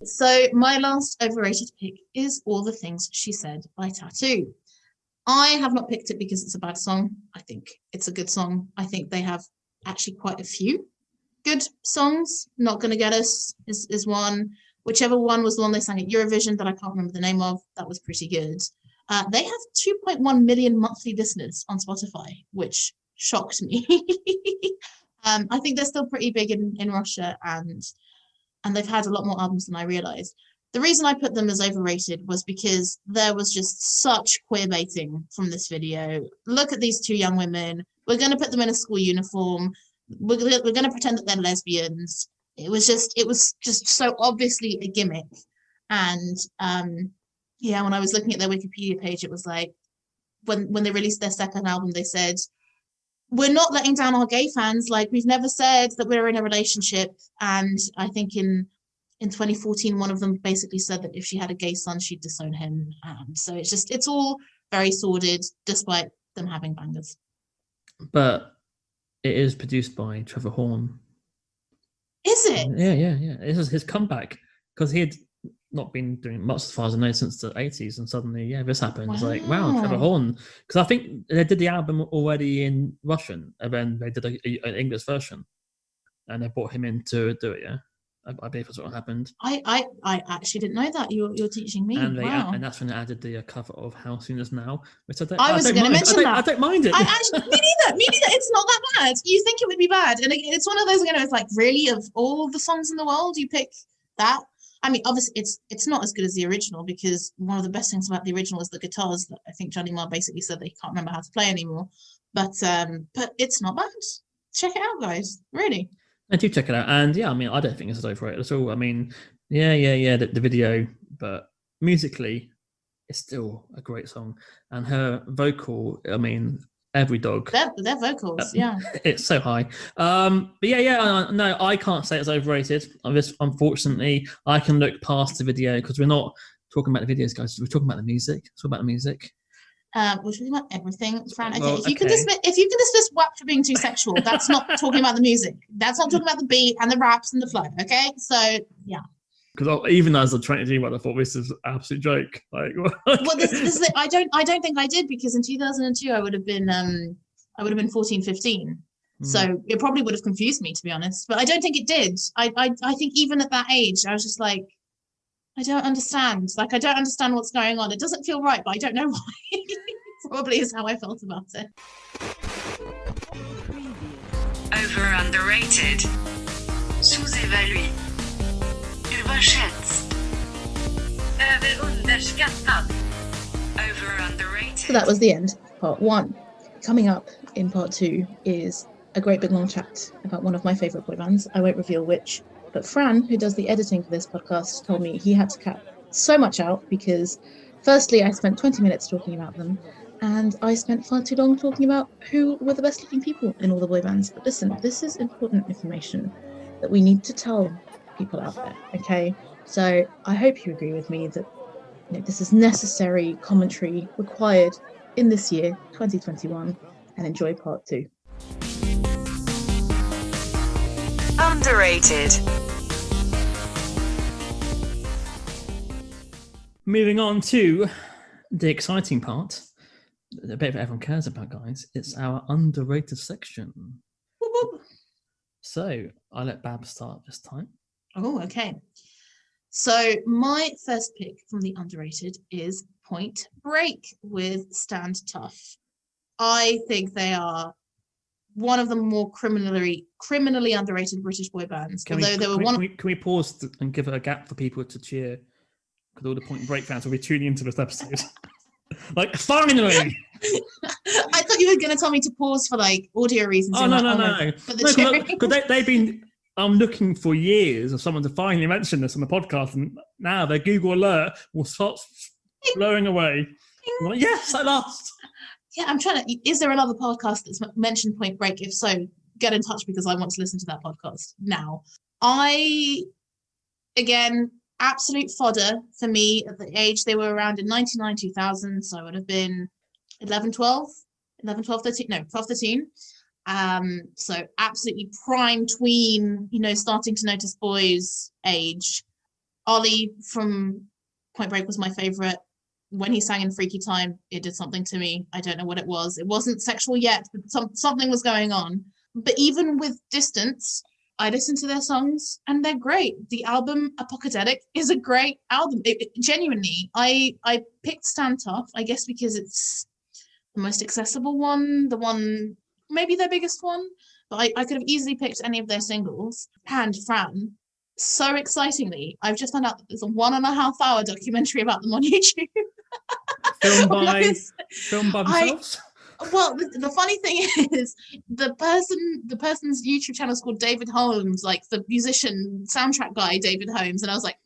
So my last overrated pick is All the Things She Said by Tattoo. I have not picked it because it's a bad song. I think it's a good song. I think they have actually quite a few good songs. Not Gonna Get Us is one. Whichever one was the one they sang at Eurovision that I can't remember the name of, that was pretty good. They have 2.1 million monthly listeners on Spotify, which shocked me. I think they're still pretty big in Russia, and they've had a lot more albums than I realized. The reason I put them as overrated was because there was just such queer baiting from this video. Look at these two young women. We're going to put them in a school uniform. We're going to pretend that they're lesbians. It was just so obviously a gimmick. And yeah, when I was looking at their Wikipedia page, it was like, when they released their second album, they said, we're not letting down our gay fans. Like, we've never said that we're in a relationship. And I think in 2014, one of them basically said that if she had a gay son, she'd disown him. So it's all very sordid, despite them having bangers. But it is produced by Trevor Horn. Is it? Yeah. This is his comeback, because he had not been doing much, as far as I know, since the 80s, and suddenly, this happened. It's like, wow, Trevor Horn. Because I think they did the album already in Russian, and then they did an English version, and they brought him in to do it. Yeah, I believe that's what happened. I actually didn't know that. You're teaching me. And wow. And that's when they added the cover of How Soon Is Now, which I was going to mention that. I don't mind it. Me neither. It's not that bad. You think it would be bad, and it's one of those. It's like, really, of all the songs in the world, you pick that. I mean, obviously, it's not as good as the original, because one of the best things about the original is the guitars that I think Johnny Marr basically said they can't remember how to play anymore. But it's not bad. Check it out, guys. Really. I do check it out, and yeah, I mean, I don't think it's overrated at all. I mean, yeah, the video, but musically, it's still a great song, and her vocal, I mean, every dog. Their vocals, yeah. It's so high. But no, I can't say it's overrated. Unfortunately, I can look past the video, because we're not talking about the videos, guys. We're talking about the music. It's all about the music. We're talking about everything, Fran. Okay, if you can dismiss WAP for being too sexual, that's not talking about the music. That's not talking about the beat and the raps and the flow. Okay, so yeah. Because even as a 20-year-old, I thought this is an absolute joke. Like, well, this is it. I don't think I did, because in 2002 I would have been 14, 15. So it probably would have confused me, to be honest. But I don't think it did. I think even at that age, I was just like, I don't understand. Like, I don't understand what's going on. It doesn't feel right, but I don't know why. Probably is how I felt about it. Over underrated. Sous-évalué. Überschätzt. Överunderskattad. Over underrated. So that was the end of part 1. Coming up in part 2 is a great big long chat about one of my favourite boy bands. I won't reveal which, but Fran, who does the editing for this podcast, told me he had to cut so much out because, firstly, I spent 20 minutes talking about them, and I spent far too long talking about who were the best looking people in all the boy bands. But listen, this is important information that we need to tell people out there, okay? So I hope you agree with me that this is necessary commentary required in this year, 2021, and enjoy part 2. Underrated. Moving on to the exciting part, the bit that everyone cares about, guys. It's our underrated section. Whoop, whoop. So I'll let Babs start this time. Oh, okay. So my first pick from the underrated is Point Break with Stand Tough. I think they are one of the more criminally underrated British boy bands. Can we pause and give it a gap for people to cheer? Because all the Point Break fans will be tuning into this episode. Like, finally! I thought you were going to tell me to pause for like audio reasons. Oh, no. Because they've been looking for years of someone to finally mention this on the podcast, and now their Google alert will start blowing away. I'm like, yes, at last. Yeah, I'm trying to. Is there another podcast that's mentioned Point Break? If so, get in touch because I want to listen to that podcast now. Again, absolute fodder for me at the age they were around in 99, 2000. So I would have been 12, 13. No, 12, 13. So absolutely prime tween, starting to notice boys age. Ollie from Point Break was my favorite. When he sang in Freaky Time, it did something to me. I don't know what it was. It wasn't sexual yet, but something was going on. But even with distance, I listen to their songs and they're great. The album Apocalyptic is a great album. Genuinely, I picked Stand Tough, I guess because it's the most accessible one, the one, maybe their biggest one. But I could have easily picked any of their singles. And Fran, so excitingly, I've just found out that there's a 1.5 hour documentary about them on YouTube. Filmed by themselves? Well, the funny thing is, the person's YouTube channel is called David Holmes, like the musician soundtrack guy, David Holmes. And I was like,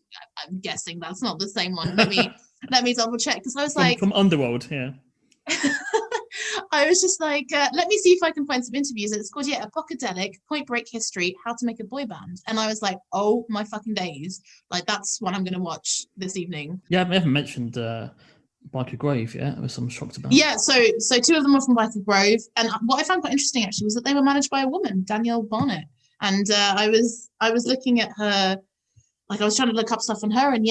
I'm guessing that's not the same one. Let me double check. Because I was from Underworld, yeah. I was just like, let me see if I can find some interviews. It's called, Apocalyptic, Point Break History, How to Make a Boy Band. And I was like, oh my fucking days. Like, that's what I'm going to watch this evening. Yeah, I haven't mentioned Biker Grove yet. I was shocked about. Yeah, so two of them were from Biker Grove. And what I found quite interesting, actually, was that they were managed by a woman, Danielle Barnett. And I was looking at her. Like, I was trying to look up stuff on her, and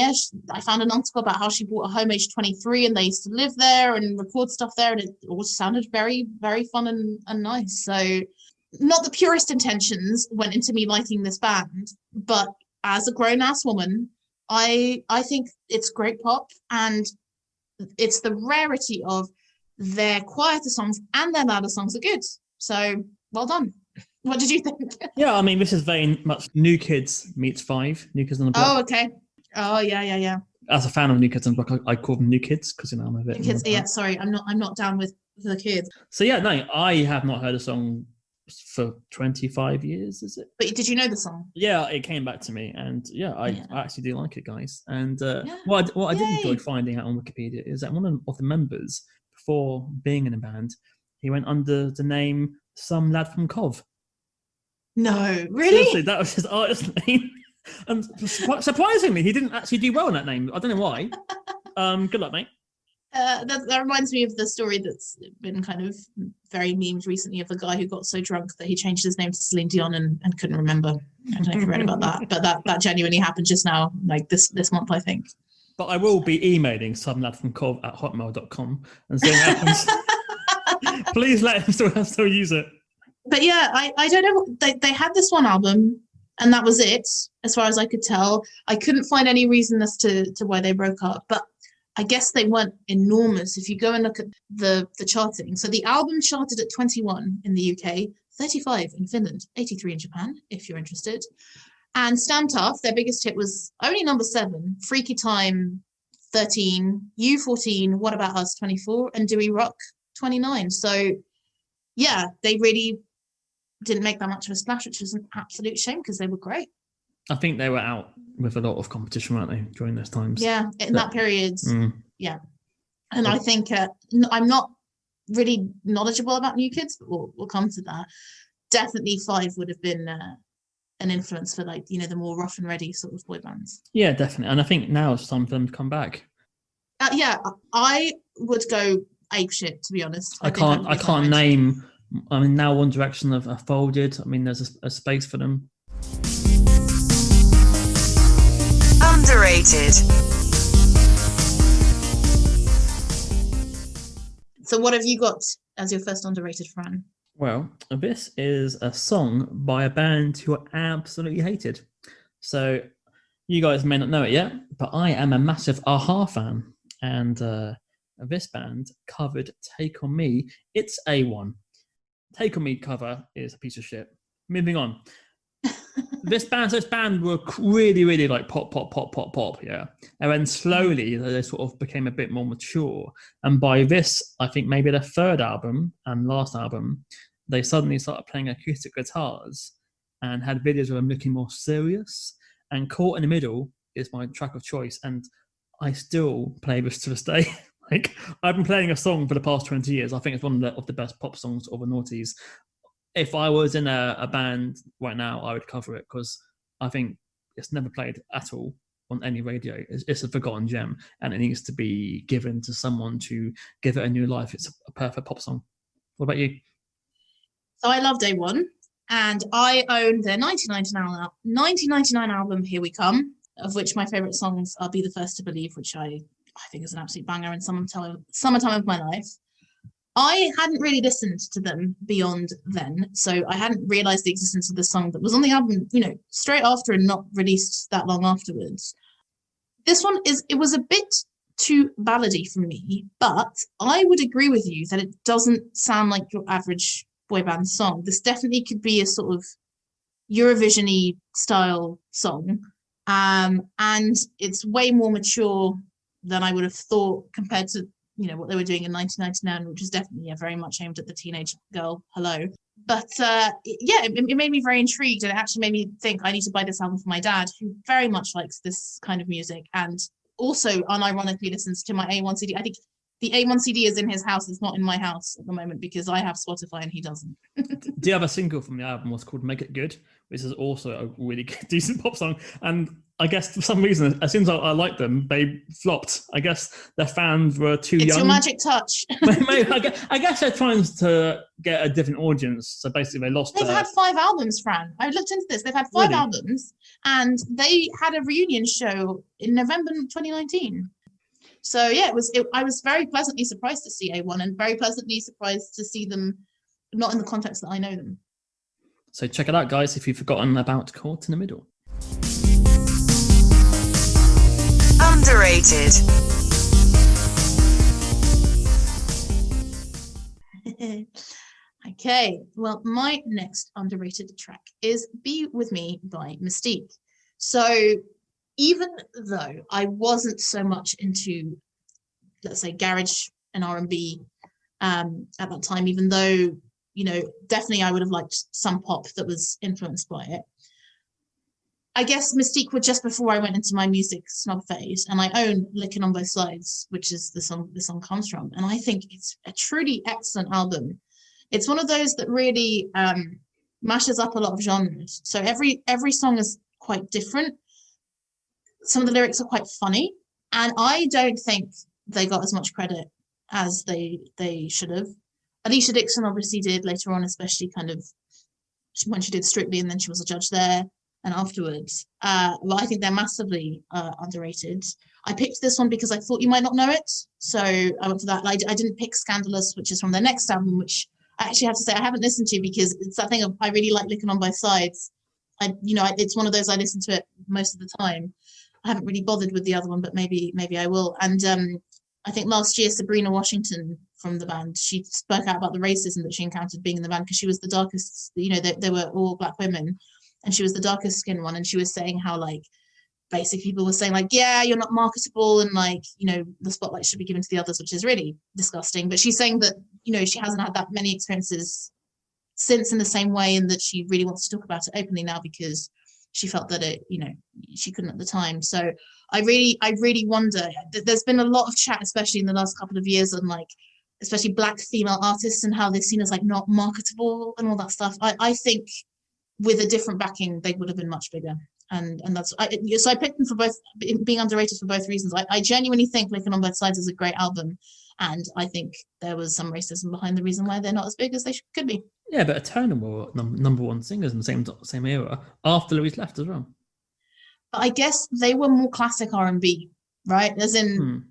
I found an article about how she bought a home age 23 and they used to live there and record stuff there, and it all sounded very, very fun and nice. So not the purest intentions went into me liking this band, but as a grown-ass woman, I think it's great pop, and it's the rarity of their quieter songs and their louder songs are good. So well done. What did you think? Yeah, I mean, this is very much New Kids meets Five. New Kids on the Block. Oh, okay. Oh, yeah. As a fan of New Kids on the Block, I call them New Kids because I'm a bit. Kids, yeah, sorry, I'm not down with the kids. So yeah, no, I have not heard a song for 25 years. Is it? But did you know the song? Yeah, it came back to me, and I actually do like it, guys. And what I did enjoy finding out on Wikipedia is that one of the members, before being in a band, he went under the name Some Lad from Cov. No, really? Seriously, that was his artist name. And surprisingly, he didn't actually do well in that name. I don't know why. Good luck, mate. That reminds me of the story that's been kind of very memed recently of the guy who got so drunk that he changed his name to Celine Dion and couldn't remember. I don't know if you read about that, but that genuinely happened just now, like this month, I think. But I will be emailing someladfromcov@hotmail.com and seeing what happens. Please let him still use it. But yeah, I don't know. They had this one album, and that was it, as far as I could tell. I couldn't find any reason as to why they broke up, but I guess they weren't enormous. If you go and look at the charting, so the album charted at 21 in the UK, 35 in Finland, 83 in Japan, if you're interested. And Stand Tough, their biggest hit was only number 7, Freaky Time 13, You 14, What About Us 24, and Do We Rock 29. So yeah, they really didn't make that much of a splash, which was an absolute shame because they were great. I think they were out with a lot of competition, weren't they, during those times? Yeah, in that period. Yeah. And I think I'm not really knowledgeable about New Kids, but we'll come to that. Definitely 5 would have been an influence for, like, the more rough and ready sort of boy bands. Yeah, definitely. And I think now it's time for them to come back. Yeah, I would go apeshit, to be honest. I can't name. I mean, now One Direction have folded. I mean, there's a space for them. Underrated. So what have you got as your first underrated, Fran? Well, this is a song by a band who are absolutely hated. So you guys may not know it yet, but I am a massive a-ha fan. And this band covered Take On Me. It's A1. Take On Me cover is a piece of shit. Moving on. This band were really, really like pop, yeah. And then slowly they sort of became a bit more mature. And by this, I think maybe their third album and last album, they suddenly started playing acoustic guitars and had videos of them looking more serious. And Caught in the Middle is my track of choice. And I still play this to this day. Like, I've been playing a song for the past 20 years. I think it's one of the best pop songs of the noughties. If I was in a band right now, I would cover it because I think it's never played at all on any radio. It's a forgotten gem and it needs to be given to someone to give it a new life. It's a perfect pop song. What about you? So I loved A1 and I own their 1999 album, Here We Come, of which my favourite songs are Be the First to Believe, which I think is an absolute banger in summertime of my life. I hadn't really listened to them beyond then, so I hadn't realised the existence of the song that was on the album, straight after and not released that long afterwards. This one it was a bit too ballady for me, but I would agree with you that it doesn't sound like your average boy band song. This definitely could be a sort of Eurovision-y style song, and it's way more mature than I would have thought compared to what they were doing in 1999, which is definitely very much aimed at the teenage girl. Hello. But it made me very intrigued, and it actually made me think I need to buy this album for my dad, who very much likes this kind of music and also unironically listens to my A1 CD. I think the A1 CD is in his house. It's not in my house at the moment because I have Spotify and he doesn't. The other single from the album was called Make It Good, which is also a really good, decent pop song. And I guess for some reason, as soon as I liked them, they flopped. I guess their fans were too young. It's your magic touch. I guess they're trying to get a different audience. So basically, they lost. They've had 5 albums, Fran. I looked into this. They've had 5 albums, and they had a reunion show in November 2019. So yeah, I was very pleasantly surprised to see A1 and very pleasantly surprised to see them not in the context that I know them. So check it out, guys, if you've forgotten about Caught in the Middle. Underrated. Okay, well, my next underrated track is Be With Me by Mystique. So even though I wasn't so much into, let's say, garage and R&B at that time, even though, definitely I would have liked some pop that was influenced by it. I guess Mystique were just before I went into my music snob phase, and I own Licking on Both Sides, which is the song comes from. And I think it's a truly excellent album. It's one of those that really mashes up a lot of genres. So every song is quite different. Some of the lyrics are quite funny, and I don't think they got as much credit as they should have. Alicia Dixon obviously did later on, especially kind of when she did Strictly, and then she was a judge there and afterwards. Well, I think they're massively underrated. I picked this one because I thought you might not know it, so I went for that. I didn't pick Scandalous, which is from their next album, which I actually have to say I haven't listened to because it's that thing of I really like Licking on Both Sides. It's one of those I listen to it most of the time. I haven't really bothered with the other one, but maybe I will. And I think last year Sabrina Washington from the band, she spoke out about the racism that she encountered being in the band because she was the darkest. They were all Black women, and she was the darkest skinned one. And she was saying how basically people were saying yeah, you're not marketable, and the spotlight should be given to the others, which is really disgusting. But she's saying that she hasn't had that many experiences since in the same way, and that she really wants to talk about it openly now because she felt that she couldn't at the time. So I really wonder. There's been a lot of chat, especially in the last couple of years, on especially Black female artists and how they're seen as not marketable and all that stuff. I think with a different backing, they would have been much bigger. And that's so I picked them for both being underrated for both reasons. I genuinely think Licking on Both Sides is a great album, and I think there was some racism behind the reason why they're not as big as they could be. Yeah, but Eternal were number one singers in the same era after Louis left as well. But I guess they were more classic R&B, right? As in,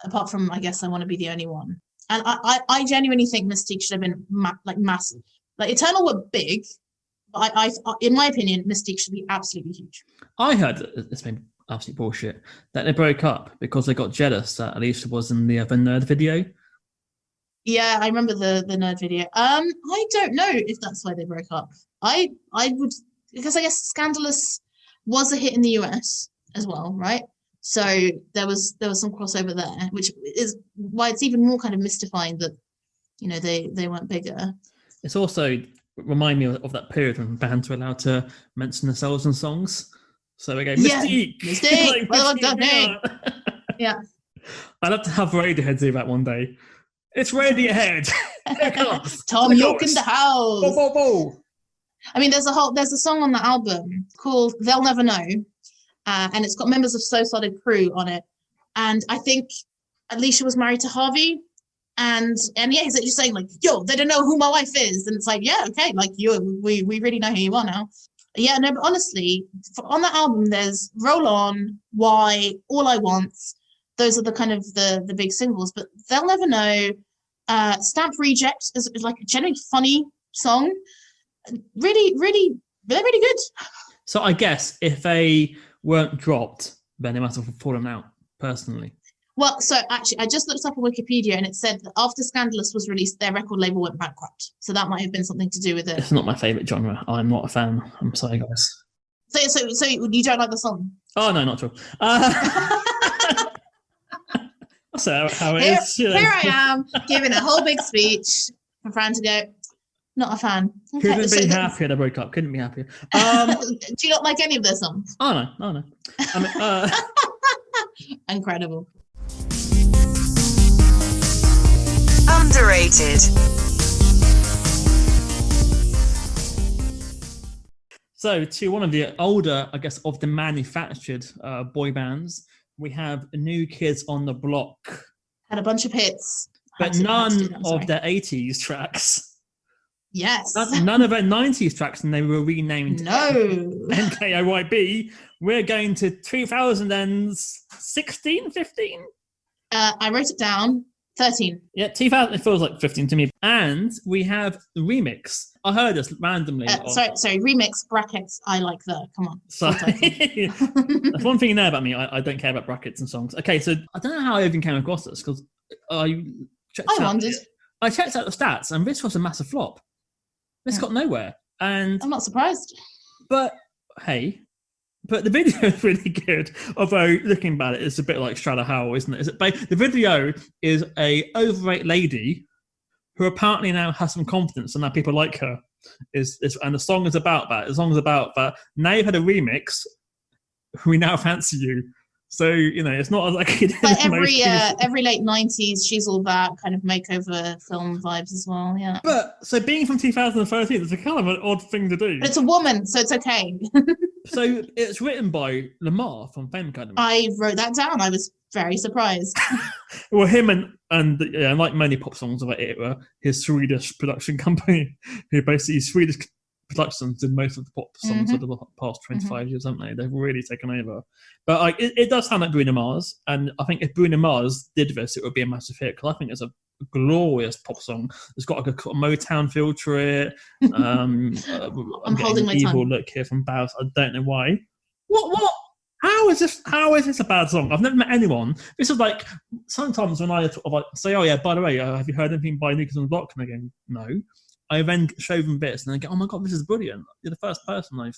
apart from I guess I Want to Be the Only One. And I genuinely think Mystique should have been massive. Eternal were big. I in my opinion, Mystique should be absolutely huge. I heard this made absolute bullshit that they broke up because they got jealous that Alicia was in the Nerd video. Yeah, I remember the nerd video. I don't know if that's why they broke up. I would, because I guess Scandalous was a hit in the US as well, right? So there was some crossover there, which is why it's even more kind of mystifying that they weren't bigger. It's also remind me of that period when bands were allowed to mention themselves in songs. So we go, Mystique! Mystique! Well done, yeah. Yeah. I'd love to have Radiohead do that one day. It's Radiohead! Tom York in the house! Whoa, whoa, whoa. I mean, there's a song on the album called They'll Never Know, and it's got members of So Solid Crew on it. And I think Alicia was married to Harvey. And yeah, he's just saying like, yo, they don't know who my wife is. And it's like, yeah, okay, like we really know who you are now. Yeah, no, but honestly, on that album, there's Roll On, Why, All I Want. Those are the kind of the big singles, but They'll Never Know. Stamp Reject is like a genuinely funny song. Really, really, they're really good. So I guess if they weren't dropped, then they must have fallen out, personally. Well, so actually, I just looked up on Wikipedia and it said that after Scandalous was released, their record label went bankrupt. So that might have been something to do with it. It's not my favourite genre. I'm not a fan. I'm sorry, guys. So you don't like the song? Oh, no, not at all. So how it is. Here I am, giving a whole big speech for Fran to go, not a fan. Okay, couldn't be happier they broke up. Couldn't be happier. Do you not like any of their songs? Oh, no. I mean, Incredible. Underrated. So to one of the older, I guess, of the manufactured boy bands, we have New Kids on the Block. Had a bunch of hits. But none of their 80s tracks. Yes. None of their 90s tracks, and they were renamed No. NKOYB. We're going to 2016, 15? I wrote it down. 13. Yeah, 2000, it feels like 15 to me. And we have the remix. I heard this randomly. Sorry, remix brackets. I like the. Come on. Sorry. That's one thing you know about me. I don't care about brackets and songs. Okay, so I don't know how I even came across this because I wondered. I checked out the stats and this was a massive flop. This got nowhere. And I'm not surprised. But hey, but the video is really good. Although looking back, it's a bit like Strata Howell, isn't it? The video is a overrated lady who apparently now has some confidence and that people like her. And the song is about that. The song is about that. Now you've had a remix. We now fancy you. So it's not like but every late 90s, she's all that kind of makeover film vibes as well. Yeah. But so being from 2013, it's a kind of an odd thing to do. But it's a woman, so it's okay. So it's written by Lamar from Fame Academy. I wrote that down. I was very surprised. Well, him and like many pop songs of that era, his Swedish production company, who basically Swedish Productions did most of the pop songs of the past 25 years, haven't they? They've really taken over. But it does sound like Bruno Mars, and I think if Bruno Mars did this, it would be a massive hit because I think it's a glorious pop song. It's got like a Motown feel to it. I'm holding my evil tongue. look here from Babs. I don't know why. What? How is this a bad song? I've never met anyone. This is like sometimes when I say, oh yeah, by the way, have you heard anything by New Kids on the Block? And they go, no. I then show them bits and they go, oh my God, this is brilliant. You're the first person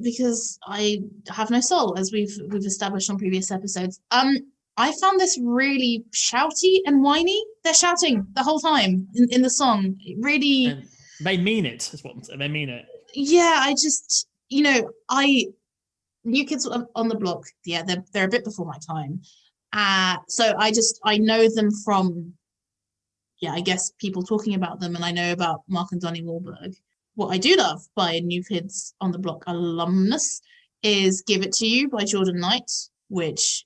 because I have no soul, as we've established on previous episodes. I found this really shouty and whiny. They're shouting the whole time in the song. It really. And they mean it. Is what I'm saying. They mean it. Yeah, I just New Kids on the Block. Yeah, they're a bit before my time. So I know them from. Yeah, I guess people talking about them, and I know about Mark and Donnie Wahlberg. What I do love by New Kids on the Block alumnus is Give It To You by Jordan Knight, which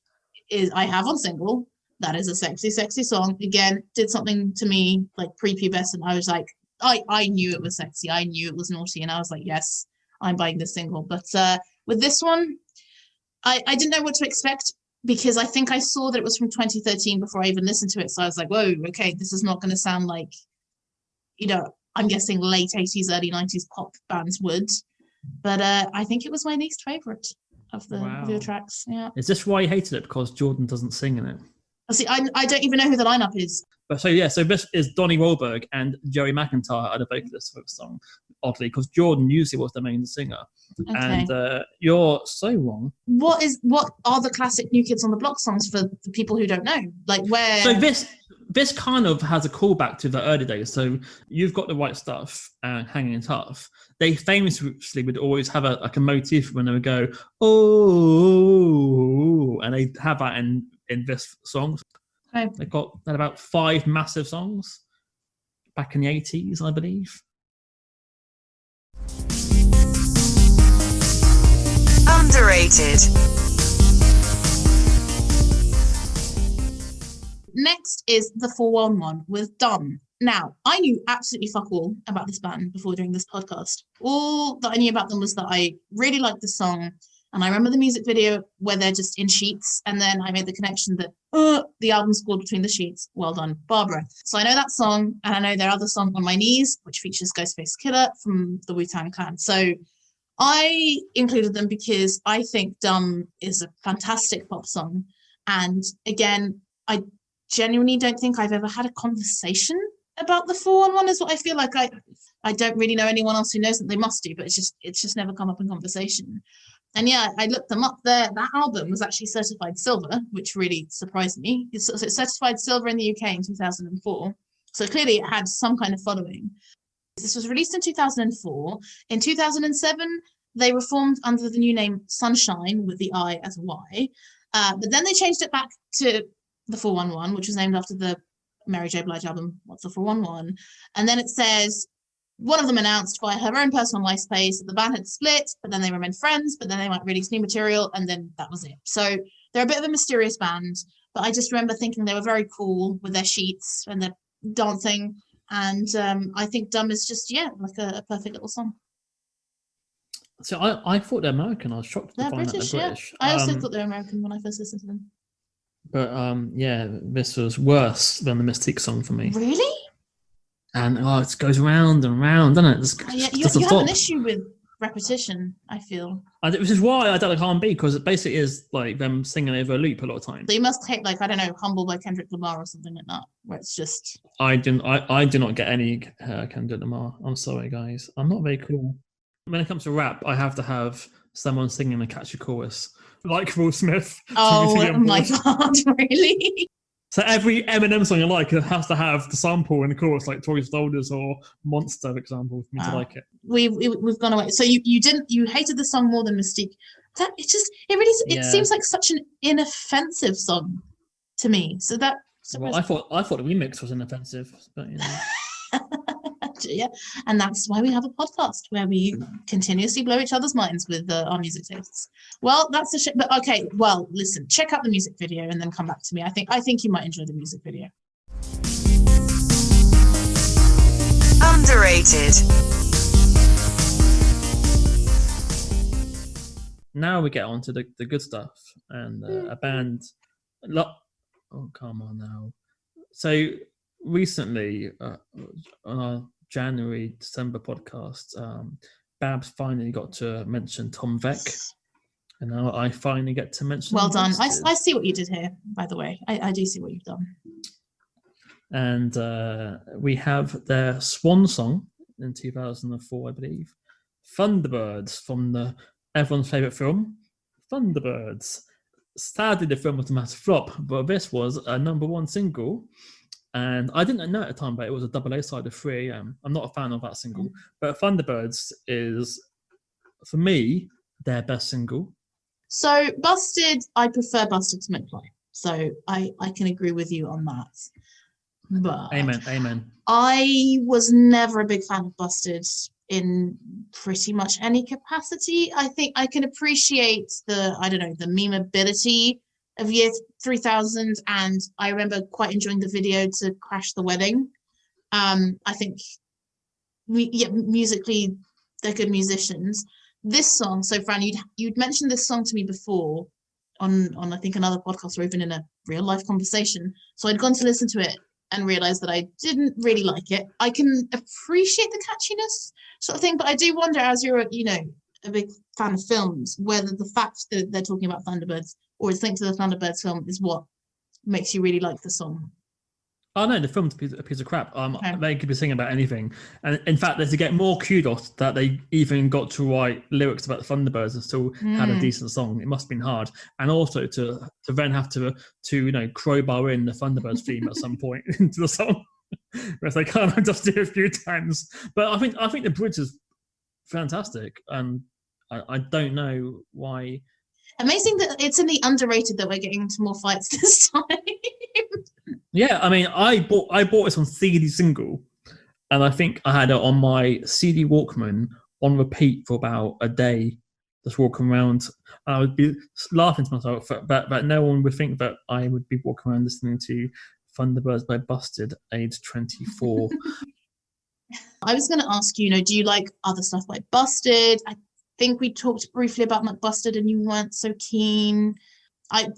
is I have on single. That is a sexy, sexy song. Again, did something to me like prepubescent. I was like, I knew it was sexy. I knew it was naughty. And I was like, yes, I'm buying this single. But with this one, I didn't know what to expect, because I think I saw that it was from 2013 before I even listened to it. So I was like, whoa, okay, this is not going to sound like, I'm guessing late 80s, early 90s pop bands would. But I think it was my least favourite of the tracks. Yeah. Is this why you hated it? Because Jordan doesn't sing in it? See, I don't even know who the lineup is. But so this is Donnie Wahlberg and Joey McIntyre are the vocalists for the song, oddly, because Jordan usually was the main singer. Okay. And you're so wrong. What are the classic New Kids on the Block songs for the people who don't know? Like where? So this kind of has a callback to the early days. So You've Got the Right Stuff and Hanging Tough. They famously would always have a motif when they would go, oh, and they have that in this song. Okay. They had about 5 massive songs back in the 80s, I believe. Underrated. Next is the 411 with Dumb. Now, I knew absolutely fuck all about this band before doing this podcast. All that I knew about them was that I really liked the song. And I remember the music video where they're just in sheets. And then I made the connection that the album's called Between the Sheets. Well done, Barbara. So I know that song. And I know their other song, On My Knees, which features Ghostface Killer from the Wu-Tang Clan. So I included them because I think Dumb is a fantastic pop song. And again, I genuinely don't think I've ever had a conversation about the 411 is what I feel like. I don't really know anyone else who knows that. They must do, but it's just never come up in conversation. And yeah, I looked them up there. That album was actually certified silver, which really surprised me. It's certified silver in the UK in 2004. So clearly it had some kind of following. This was released in 2004. In 2007, they reformed under the new name Sunshine with the I as a Y. But then they changed it back to the 411, which was named after the Mary J. Blige album, What's the 411? And then it says, one of them announced via her own personal MySpace that the band had split, but then they remained friends, but then they might release new material, and then that was it. So they're a bit of a mysterious band, but I just remember thinking they were very cool with their sheets and their dancing, and I think Dumb is just, like a perfect little song. So I thought they're American. I was shocked to find British, that they're British. I also thought they were American when I first listened to them. But this was worse than the Mystique song for me. Really? And it goes round and round, doesn't it? You have an issue with repetition, I feel. Which is why I don't like R&B, because it basically is like them singing over a loop a lot of times. So you must hate, like, I don't know, Humble by Kendrick Lamar or something like that, where it's just... I do not get any Kendrick Lamar. I'm sorry, guys. I'm not very cool. When it comes to rap, I have to have someone singing a catchy chorus, like Will Smith. Oh my God, really? So every Eminem song I like has to have the sample in the chorus, like Tory Stolders or Monster, for example, for me to like it. We've gone away. So you hated the song more than Mystique. It seems like such an inoffensive song to me. So that. Well, I thought the remix was inoffensive, but you know. Yeah, and that's why we have a podcast where we continuously blow each other's minds with our music tastes. Well, that's a shit. But okay, well, listen, check out the music video and then come back to me. I think you might enjoy the music video. Underrated. Now we get on to the good stuff, and a band. Oh, come on now. So recently, on our January-December podcast, Babs finally got to mention Tom Veck, and now I finally get to mention. Well done. I see what you did here, by the way. I do see what you've done. And we have their swan song in 2004, I believe, Thunderbirds, from everyone's favourite film, Thunderbirds. Sadly, the film was a massive flop, but this was a #1 single. And I didn't know at the time, but it was a double A side of 3 AM. I'm not a fan of that single, but Thunderbirds is, for me, their best single. So Busted, I prefer Busted to McFly. So I can agree with you on that. But Amen. I was never a big fan of Busted in pretty much any capacity. I think I can appreciate the memeability of year 3000, and I remember quite enjoying the video to Crash the Wedding. I think musically they're good musicians. This song, so Fran, you'd mentioned this song to me before on I think another podcast or even in a real life conversation. So I'd gone to listen to it and realized that I didn't really like it. I can appreciate the catchiness sort of thing, but I do wonder, as you're a big fan of films, whether the fact that they're talking about Thunderbirds or it's linked to the Thunderbirds film is what makes you really like the song? Oh no, the film's a piece of crap. Okay. They could be singing about anything, and in fact, there's to get more kudos that they even got to write lyrics about the Thunderbirds and still had a decent song. It must have been hard, and also to then have to crowbar in the Thunderbirds theme at some point into the song, whereas they can't just do it a few times. But I think the bridge is fantastic, and I don't know why. Amazing that it's in the underrated that we're getting into more fights this time. Yeah, I mean, I bought this on CD single, and I think I had it on my CD Walkman on repeat for about a day, just walking around. I would be laughing to myself, but no one would think that I would be walking around listening to Thunderbirds by Busted, age 24. I was going to ask you, do you like other stuff like Busted? I think we talked briefly about McBusted and you weren't so keen.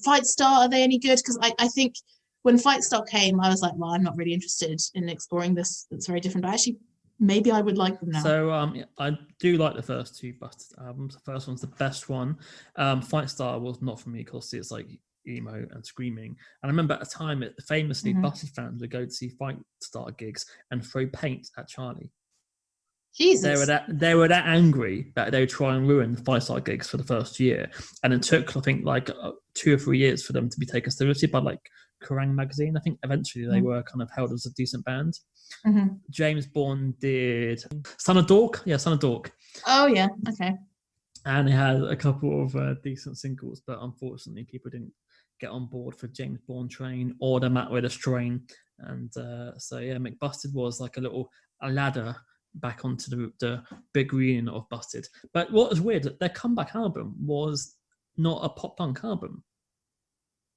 Fight Star, are they any good? Because I think when Fight Star came, I was like, well, I'm not really interested in exploring this. It's very different. But actually, maybe I would like them now. So I do like the first two Busted albums. The first one's the best one. Fight Star was not for me because it's like emo and screaming. And I remember at the time, famously, Busted fans would go to see Fight Star gigs and throw paint at Charlie. Jesus. They were that angry that they would try and ruin the Fight Star gigs for the first year. And it took, I think, 2 or 3 years for them to be taken seriously by Kerrang magazine. I think eventually they were kind of held as a decent band. James Bond did Son of Dork. Yeah, Son of Dork. Oh, yeah. Okay. And it had a couple of decent singles, but unfortunately people didn't get on board for James Bond train or the Matt Willis train. And so, yeah, McBusted was like a ladder back onto the big reunion of Busted. But what was weird, their comeback album was not a pop punk album.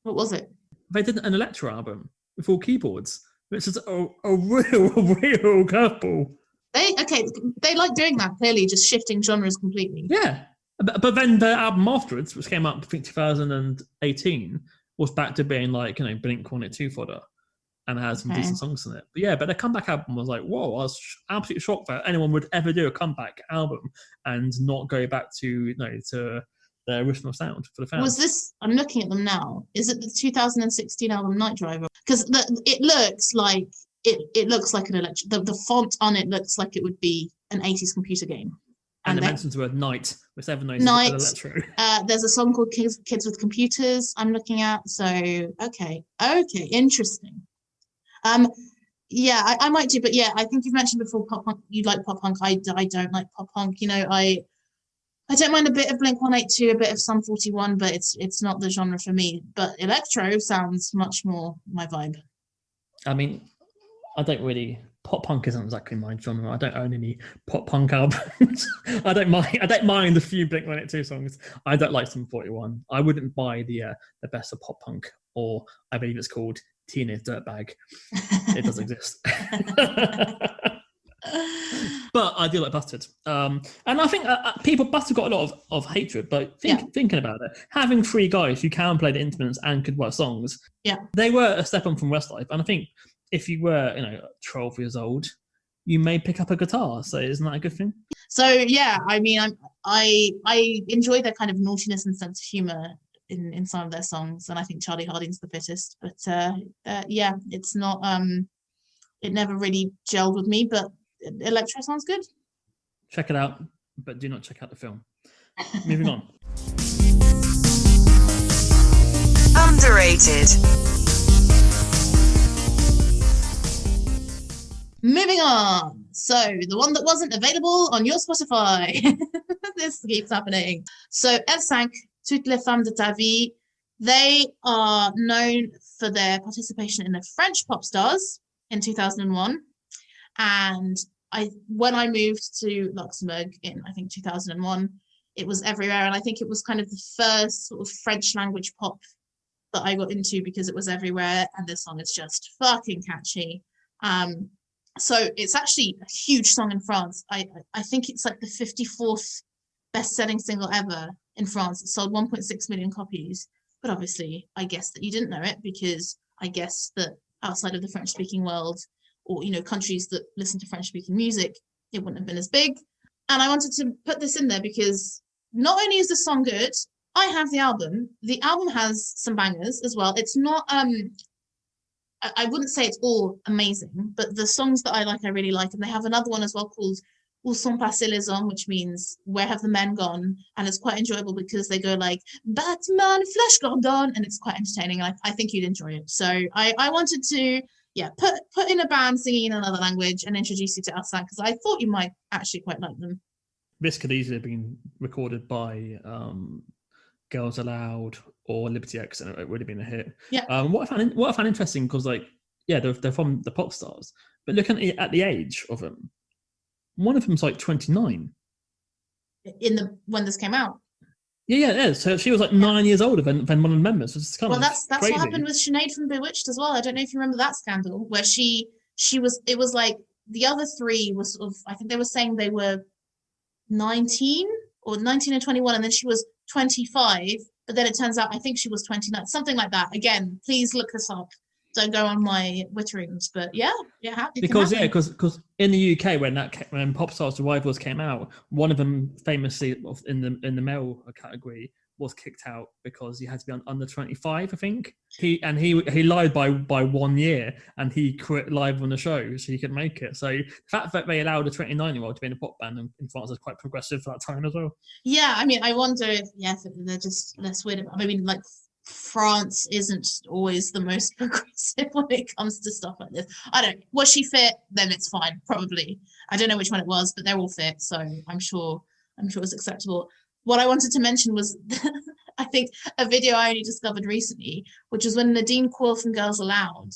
What was it? They did an electro album with all keyboards, which is a real curveball. They like doing that, clearly, just shifting genres completely. Yeah. But then the album afterwards, which came out, I think, 2018, was back to being Blink-182 fodder and had some decent songs in it. But yeah, but their comeback album was like, whoa, I was absolutely shocked that anyone would ever do a comeback album and not go back to, to their original sound for the fans. Was this, I'm looking at them now, is it the 2016 album Night Driver? Because it looks like it looks like an electro, the font on it looks like it would be an 80s computer game. And they mentioned the word night, which everyone knows Night, is electro. There's a song called Kids with Computers I'm looking at. So, okay, interesting. Yeah, I might do, but yeah, I think you've mentioned before pop punk. You like pop punk. I don't like pop punk. I don't mind a bit of Blink-182, a bit of Sum 41, but it's not the genre for me. But electro sounds much more my vibe. I mean, I don't really. Pop punk isn't exactly my genre. I don't own any pop punk albums. I don't mind a few Blink-182 songs. I don't like Sum 41. I wouldn't buy the best of pop punk, or I believe it's called Teenage Dirtbag. It does exist. But I do like Busted. And I think Busted got a lot of hatred, but thinking about it, having 3 guys who can play the instruments and could write songs, they were a step on from Westlife. And I think if you were, 12 years old, you may pick up a guitar. So isn't that a good thing? So yeah, I mean, I enjoy their kind of naughtiness and sense of humor in some of their songs, and I think Charlie Harding's the fittest. But yeah, it's not. It never really gelled with me, but electro sounds good. Check it out, but do not check out the film. Moving on. Underrated. Moving on. So the one that wasn't available on your Spotify. This keeps happening. So S1E8, Toutes les femmes de ta vie. They are known for their participation in the French Pop Stars in 2001. And when I moved to Luxembourg in, I think, 2001, it was everywhere. And I think it was kind of the first sort of French language pop that I got into because it was everywhere. And this song is just fucking catchy. So it's actually a huge song in France. I think it's like the 54th best-selling single ever in France. It sold 1.6 million copies. But obviously, I guess that you didn't know it because I guess that outside of the French-speaking world or, countries that listen to French-speaking music, it wouldn't have been as big. And I wanted to put this in there because not only is the song good, I have the album. The album has some bangers as well. It's not I wouldn't say it's all amazing, but the songs that I really like, and they have another one as well called Où sont passés les hommes, which means where have the men gone? And it's quite enjoyable because they go like Batman, Flash Gordon, and it's quite entertaining. I think you'd enjoy it. So I wanted to put in a band singing in another language and introduce you to Alsan because I thought you might actually quite like them. This could easily have been recorded by Girls Aloud or Liberty X, and it would have been a hit. Yeah. What I found interesting because they're from the pop stars, but looking at the age of them, one of them's like 29. When this came out. Yeah. So she was like 9 years older than one of the members. It's kind of that's crazy. what happened with Sinead from Bewitched as well. I don't know if you remember that scandal where she was. It was like the other three was sort of. I think they were saying they were 19 or 19 and 21, and then she was 25. But then it turns out I think she was 29, something like that. Again, please look this up. Don't go on my Witterings, but because in the UK when Pop Stars The Rivals came out, one of them famously in the male category was kicked out because he had to be under 25, I think. He lied by 1 year, and he quit live on the show so he could make it. So the fact that they allowed a 29-year-old to be in a pop band in France is quite progressive for that time as well. Yeah, I mean, I wonder if they're just less weird. I mean, like France isn't always the most progressive when it comes to stuff like this. Was she fit? Then it's fine, probably. I don't know which one it was, but they're all fit, so I'm sure it's acceptable. What I wanted to mention was, I think, a video I only discovered recently, which was when Nadine Coyle from Girls Aloud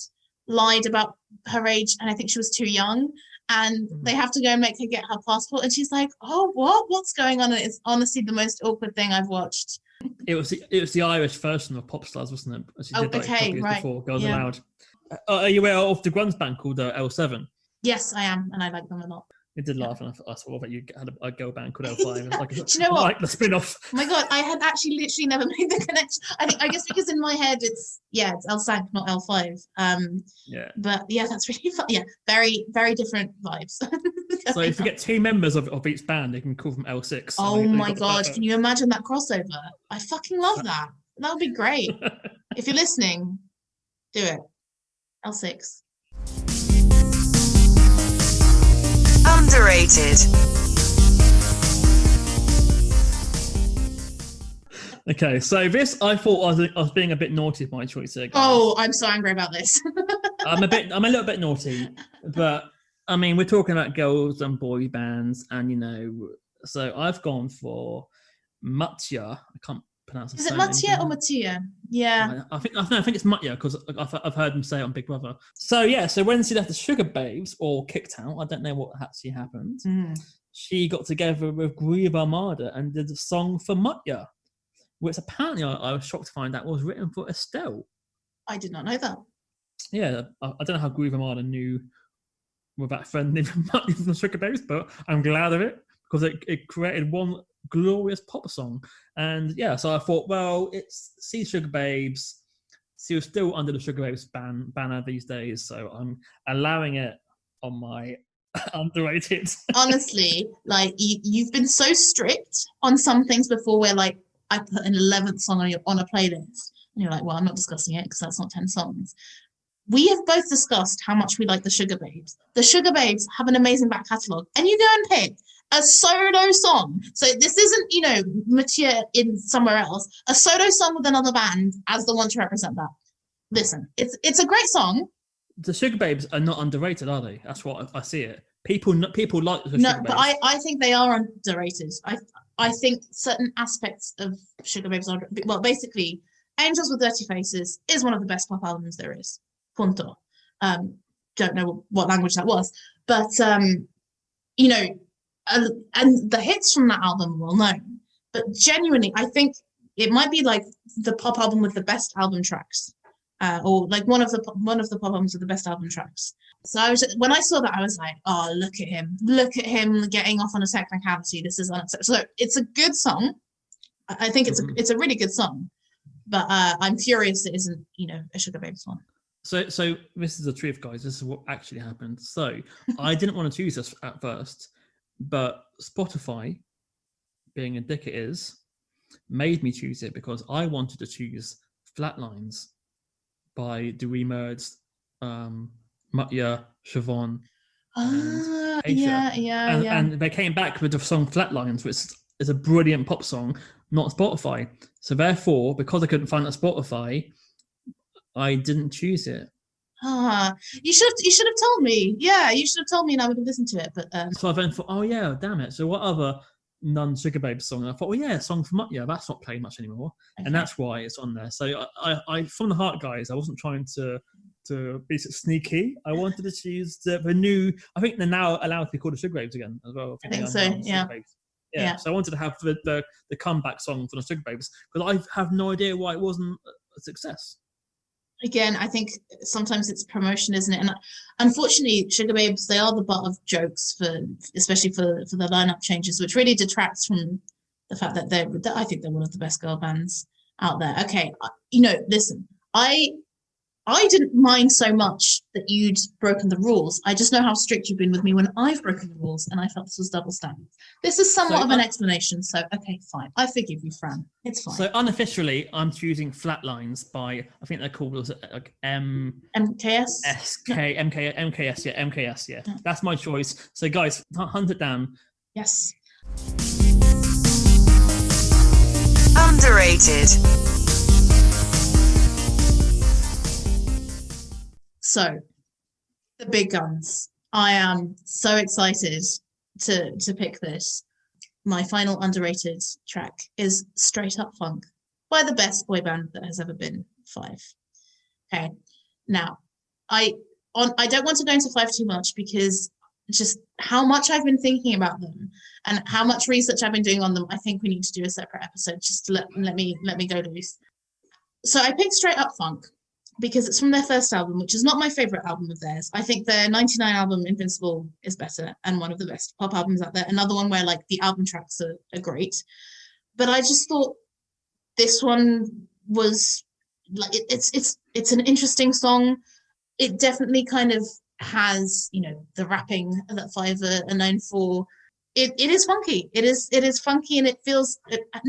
lied about her age, and I think she was too young, and they have to go and make her get her passport, and she's like, "Oh, what's going on?" And it's honestly the most awkward thing I've watched. It was the Irish version of Pop Stars, wasn't it? She did, a couple years before Girls Aloud. Are you aware of the grunge band called L7? Yes, I am, and I like them a lot. It did laugh, and I saw that you had a girl band called L5. Do you know what? Like the spin-off. Oh my God, I had actually literally never made the connection. I guess because in my head it's L5, not L5. But yeah, that's really fun. Yeah, very, very different vibes. So if you get two members of each band, they can call them L6. Oh my God, can you imagine that crossover? I fucking love that. That would be great. If you're listening, do it. L6. Underrated. Okay, so this I thought I was being a bit naughty with my choice here, guys. Oh, I'm so angry about this. I'm a little bit naughty, but I mean we're talking about girls and boy bands, and so I've gone for Mattia. I can't pronounce it. Is it Mattia or Mattia? Yeah. I think it's Mattia because I've heard them say it on Big Brother. So when she left the Sugar Babes or kicked out, I don't know what actually happened. She got together with Groove Armada and did a song for Mattia, which apparently I was shocked to find out was written for Estelle. I did not know that. Yeah, I don't know how Groove Armada knew with that friend named Mattia from the Sugar Babes, but I'm glad of it because it created one glorious pop song. And so I thought, well, it's Sugar Babes. She was still under the Sugar Babes banner these days, so I'm allowing it on my underrated. Honestly, like you've been so strict on some things before where like I put an 11th song on a playlist and you're like, well, I'm not discussing it because that's not 10 songs. We have both discussed how much we like the Sugar Babes. The Sugar Babes have an amazing back catalogue, and you go and pick a solo song. So this isn't, Mathieu in somewhere else. A solo song with another band as the one to represent that. Listen, it's a great song. The Sugar Babes are not underrated, are they? That's what I see it. People like the Sugar Babes. No, but I think they are underrated. I think certain aspects of Sugar Babes are, well, basically, Angels with Dirty Faces is one of the best pop albums there is. Punto. Don't know what language that was, but and the hits from that album are well known. But genuinely, I think it might be like the pop album with the best album tracks, or like one of the pop albums with the best album tracks. So when I saw that, I was like, oh, look at him getting off on a technicality. This is unacceptable. So it's a good song. I think it's a really good song, but I'm furious it isn't a Sugar Babes one. So this is the truth, guys. This is what actually happened. So I didn't want to choose this at first, but Spotify, being a dick it is, made me choose it because I wanted to choose Flatlines by the Remerged, Mutya, Siobhan, and Aisha. And they came back with the song Flatlines, which is a brilliant pop song, not Spotify. So therefore, because I couldn't find it on Spotify, I didn't choose it. You should have told me. Yeah, you should have told me, and I would have listened to it. But so I then thought, oh yeah, damn it. So what other non-Sugar Babe song? And I thought, well, yeah, a song from Mutya. That's not playing much anymore, and that's why it's on there. So I from the heart, guys, I wasn't trying to be sneaky. I wanted to choose the new. I think they're now allowed to be called the Sugar Babes again as well. I think so. Yeah. Yeah. So I wanted to have the comeback song for the Sugar Babes because I have no idea why it wasn't a success. Again, I think sometimes it's promotion, isn't it? And unfortunately, Sugar Babes, they are the butt of jokes especially for the lineup changes, which really detracts from the fact that I think they're one of the best girl bands out there. Okay, listen, I didn't mind so much that you'd broken the rules. I just know how strict you've been with me when I've broken the rules, and I felt this was double standard. This is somewhat of an explanation, so okay, fine. I forgive you, Fran. It's fine. So unofficially, I'm choosing Flatlines by, I think they're called like MKS? MKS, yeah. That's my choice. So guys, hunt it down. Yes. Underrated. So, the big guns. I am so excited to pick this. My final underrated track is Straight Up Funk by the best boy band that has ever been, Five. Okay. Now, I don't want to go into Five too much because just how much I've been thinking about them and how much research I've been doing on them. I think we need to do a separate episode just to let me go loose. So I picked Straight Up Funk because it's from their first album, which is not my favorite album of theirs. I think their 99 album, Invincible, is better and one of the best pop albums out there. Another one where like the album tracks are great. But I just thought this one was like, it's an interesting song. It definitely kind of has, the rapping that Five are known for. It is funky. It is funky, and it feels,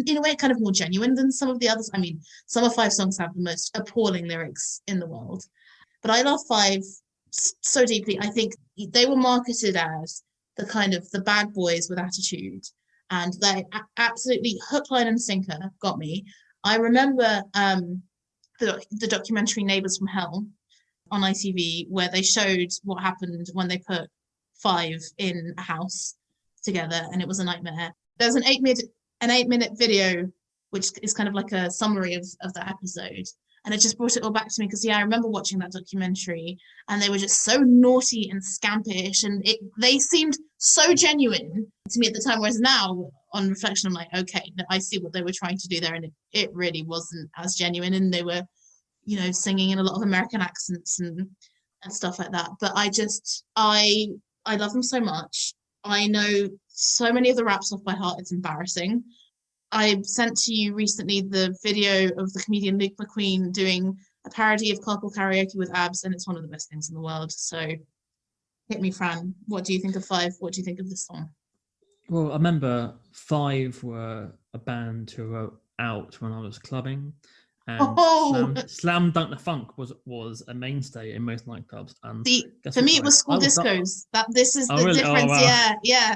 in a way, kind of more genuine than some of the others. I mean, some of Five songs have the most appalling lyrics in the world, but I love Five so deeply. I think they were marketed as the kind of the bad boys with attitude, and they absolutely hook, line, and sinker got me. I remember the documentary Neighbours from Hell on ITV, where they showed what happened when they put Five in a house together, and it was a nightmare. There's an 8-minute video which is kind of like a summary of that episode, and it just brought it all back to me because I remember watching that documentary and they were just so naughty and scampish, and they seemed so genuine to me at the time, whereas now on reflection I'm like, okay, I see what they were trying to do there, and it really wasn't as genuine, and they were singing in a lot of American accents and stuff like that. But I love them so much. I know so many of the raps off by heart. It's embarrassing. I sent to you recently the video of the comedian Luke McQueen doing a parody of Carpool Karaoke with Abs, and it's one of the best things in the world. So hit me, Fran. What do you think of Five? What do you think of this song? Well, I remember Five were a band who were out when I was clubbing. And Slam Dunk the Funk was a mainstay in most nightclubs. And for me, it was school discos. This is the difference. Oh, wow. Yeah.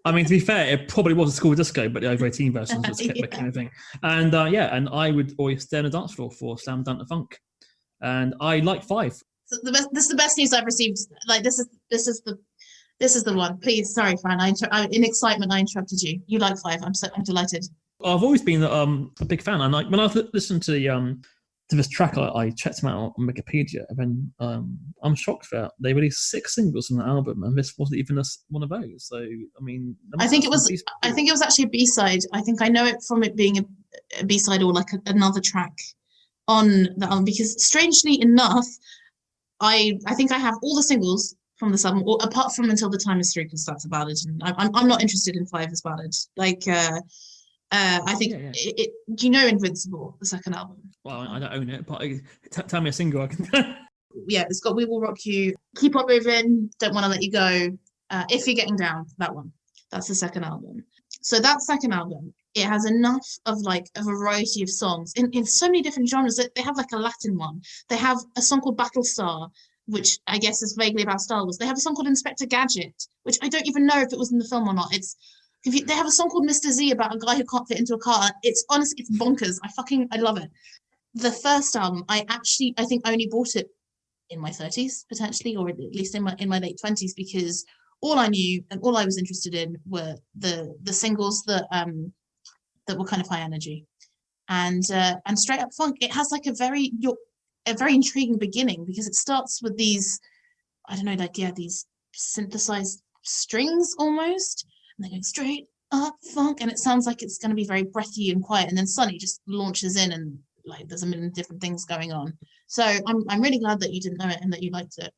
I mean, to be fair, it probably was a school disco, but the over 18 versions was kept making a thing. And and I would always stay on the dance floor for Slam Dunk the Funk, and I like Five. So this is the best news I've received. Like this is the one. Please, sorry, Fran. In excitement, I interrupted you. You like Five? I'm delighted. I've always been a big fan, and when I've listened to this track, I checked them out on Wikipedia, and then I'm shocked that they released 6 singles on the album, and this wasn't even one of those. So I mean, I think it was actually a B-side. I think I know it from it being a B-side or like another track on the album, because strangely enough, I think I have all the singles from this album, or apart from Until the Time Is Through, because that's a ballad, and I'm not interested in Five as ballad. Like. I think do you know Invincible, the second album? Well, I don't own it, but tell me a single I can. Yeah, it's got We Will Rock You, Keep On Moving, Don't Want to Let You Go, If You're Getting Down, that one. That's the second album. So that second album, it has enough of like a variety of songs in so many different genres. They have like a Latin one. They have a song called Battlestar, which I guess is vaguely about Star Wars. They have a song called Inspector Gadget, which I don't even know if it was in the film or not. They have a song called Mr. Z about a guy who can't fit into a car. It's honestly, it's bonkers. I love it. The first album, I think only bought it in my 30s potentially, or at least in my late 20s, because all I knew and all I was interested in were the singles that were kind of high energy and straight up funk. It has like a very intriguing beginning because it starts with these, I don't know, like these synthesized strings almost, and they're going straight up funk, and it sounds like it's going to be very breathy and quiet, and then Sonny just launches in and like there's a million different things going on. So I'm really glad that you didn't know it and that you liked it.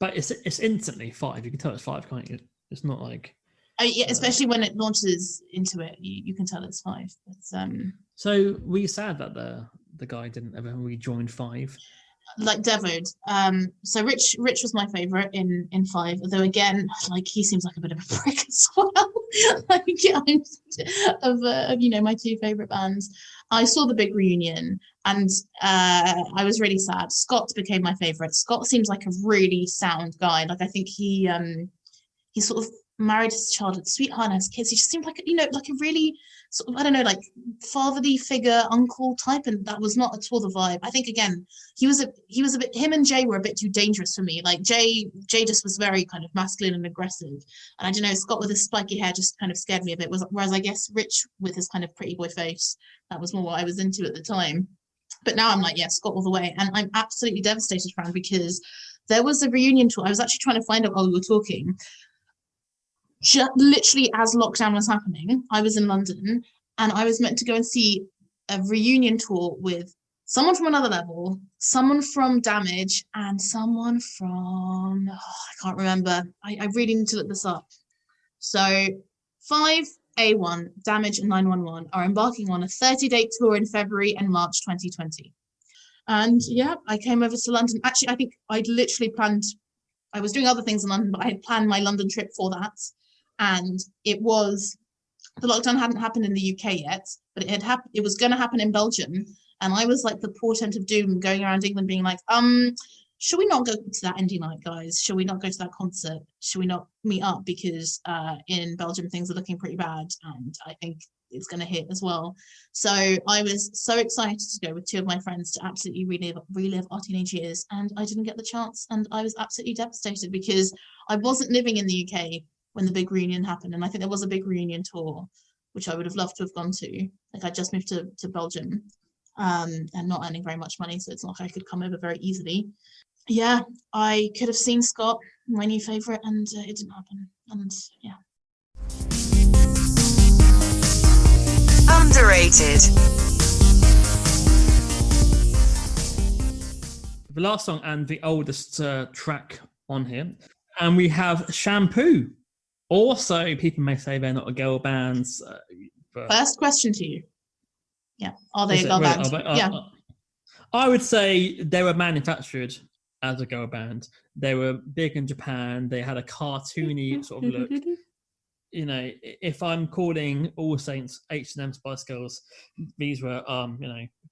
But it's instantly 5. You can tell it's 5, can't you? It's not like yeah, especially when it launches into it, you can tell it's 5. It's So were you sad that the guy didn't ever rejoin 5? like Devoed. So Rich was my favorite in 5, although again, like he seems like a bit of a prick as well. Like of my 2 favorite bands. I saw the big reunion and I was really sad. Scott became my favorite. Scott seems like a really sound guy. Like I think he sort of married his childhood sweetheart and has kids. He just seemed like like a really sort of, I don't know, like fatherly figure, uncle type, and that was not at all the vibe. I think again, he was a bit. Him and Jay were a bit too dangerous for me. Like Jay just was very kind of masculine and aggressive, and I don't know, Scott with his spiky hair just kind of scared me a bit. Whereas I guess Rich with his kind of pretty boy face, that was more what I was into at the time. But now I'm like, yeah, Scott all the way, and I'm absolutely devastated, Fran, because there was a reunion tour. I was actually trying to find out while we were talking. Literally as lockdown was happening, I was in London and I was meant to go and see a reunion tour with someone from Another Level, someone from Damage, and someone from I can't remember. I really need to look this up. So 5, A1, Damage, and 911 are embarking on a 30-day tour in February and March 2020. And yeah, I came over to London. Actually, I think I'd literally planned. I was doing other things in London, but I had planned my London trip for that. And the lockdown hadn't happened in the UK yet, but it was going to happen in Belgium. And I was like the portent of doom going around England being like, should we not go to that indie night, guys? Should we not go to that concert? Should we not meet up? Because in Belgium, things are looking pretty bad. And I think it's going to hit as well. So I was so excited to go with 2 of my friends to absolutely relive our teenage years. And I didn't get the chance. And I was absolutely devastated because I wasn't living in the UK when the big reunion happened. And I think there was a big reunion tour, which I would have loved to have gone to. Like I just moved to Belgium and not earning very much money. So it's not like I could come over very easily. Yeah, I could have seen Scott, my new favourite, and it didn't happen. And yeah. Underrated. The last song and the oldest track on here. And we have Shampoo. Also, people may say they're not a girl band. But first question to you. Yeah. Are they a girl band? Yeah. I would say they were manufactured as a girl band. They were big in Japan. They had a cartoony sort of look. If I'm calling All Saints H&M Spice Girls, these were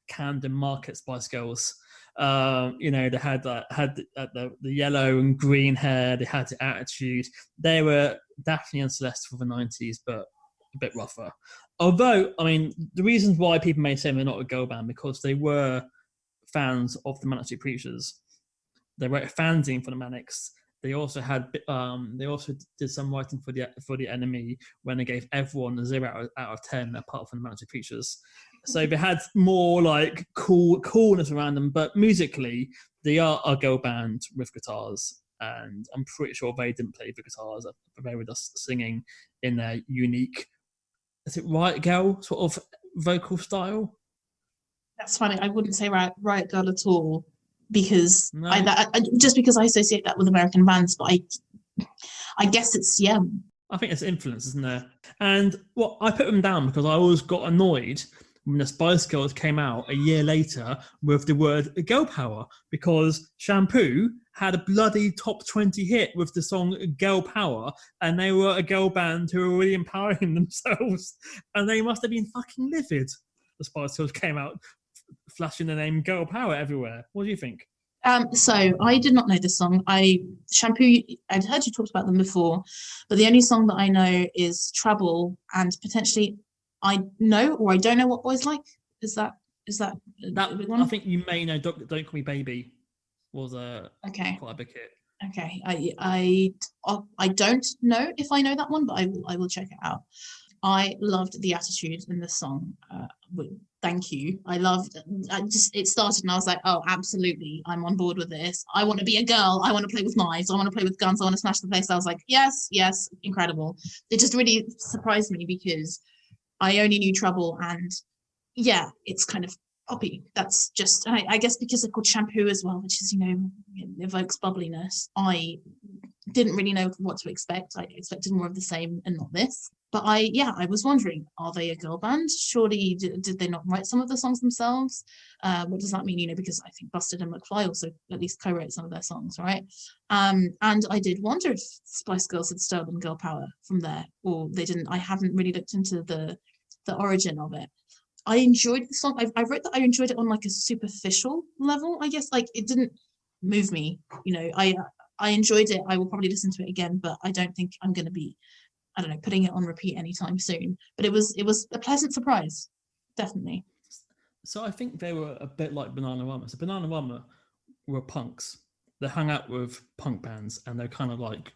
Camden Market Spice Girls. They had the yellow and green hair. They had the attitude. They were Daphne and Celeste for the 90s, but a bit rougher. Although, I mean, the reasons why people may say they're not a girl band because they were fans of the Manic Street Preachers. They wrote a fanzine for the Manics. They also did some writing for the Enemy when they gave everyone a 0 out of 10 apart from the Manic Street Preachers. So they had more like coolness around them, but musically they are a girl band with guitars, and I'm pretty sure they didn't play the guitars. They were just singing in their unique, is it Riot Girl sort of vocal style? That's funny. I wouldn't say Riot Girl at all because No. just because I associate that with American bands, but I guess it's yeah. I think it's influence, isn't there? And I put them down because I always got annoyed when the Spice Girls came out a year later with the word girl power, because Shampoo had a bloody top 20 hit with the song Girl Power, and they were a girl band who were really empowering themselves, and they must have been fucking livid. The Spice Girls came out flashing the name Girl Power everywhere. What do you think? So I did not know this song. Shampoo, I'd heard you talked about them before, but the only song that I know is Trouble, and potentially I know or I don't know what boys like. Is that a big one? I think you may know Don't Call Me Baby was okay. quite a big hit. Okay, I don't know if I know that one, but I will check it out. I loved the attitude in this song. Thank you. It started and I was like, oh, absolutely. I'm on board with this. I want to be a girl. I want to play with knives. I want to play with guns. I want to smash the place. I was like, yes, incredible. It just really surprised me because I only knew Trouble, and yeah, it's kind of poppy. That's just, I guess because they're called Shampoo as well, which is, evokes bubbliness. I didn't really know what to expect. I expected more of the same and not this. But I was wondering, are they a girl band? Surely, did they not write some of the songs themselves? What does that mean? Because I think Busted and McFly also at least co-wrote some of their songs, right? And I did wonder if Spice Girls had stolen girl power from there, or they didn't. I haven't really looked into the origin of it. I enjoyed the song. I wrote that I enjoyed it on like a superficial level, I guess. Like, it didn't move me. I enjoyed it. I will probably listen to it again, but I don't think I'm going to be, putting it on repeat anytime soon. But it was a pleasant surprise, definitely. So I think they were a bit like Bananarama. So Bananarama were punks. They hung out with punk bands, and they're kind of like,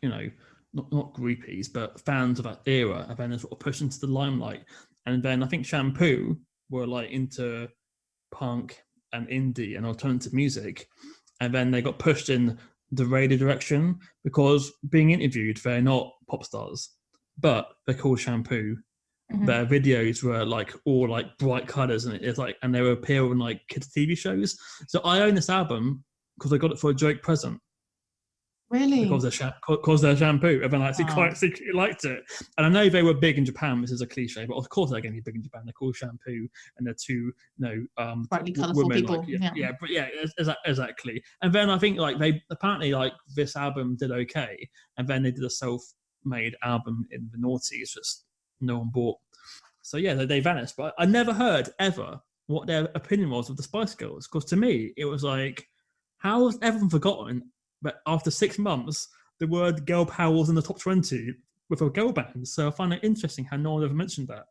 not groupies, but fans of that era, and then they sort of pushed into the limelight. And then I think Shampoo were like into punk and indie and alternative music, and then they got pushed in the radio direction because being interviewed, they're not pop stars, but they're called Shampoo. Mm-hmm. Their videos were like all like bright colours, and it's like, and they were appear on like kids' TV shows. So I own this album because I got it for a joke present. Really? Because they're Shampoo, and then I actually quite secretly liked it. And I know they were big in Japan. This is a cliche, but of course they're going to be big in Japan. They're called Shampoo, and they're two, brightly colourful people. Exactly. And then I think like they apparently like this album did okay, and then they did a self-made album in the noughties, just no one bought. So yeah, they vanished. But I never heard ever what their opinion was of the Spice Girls, because to me it was like, how has everyone forgotten? But after 6 months, the word girl power was in the top 20 with a girl band. So I find it interesting how no one ever mentioned that.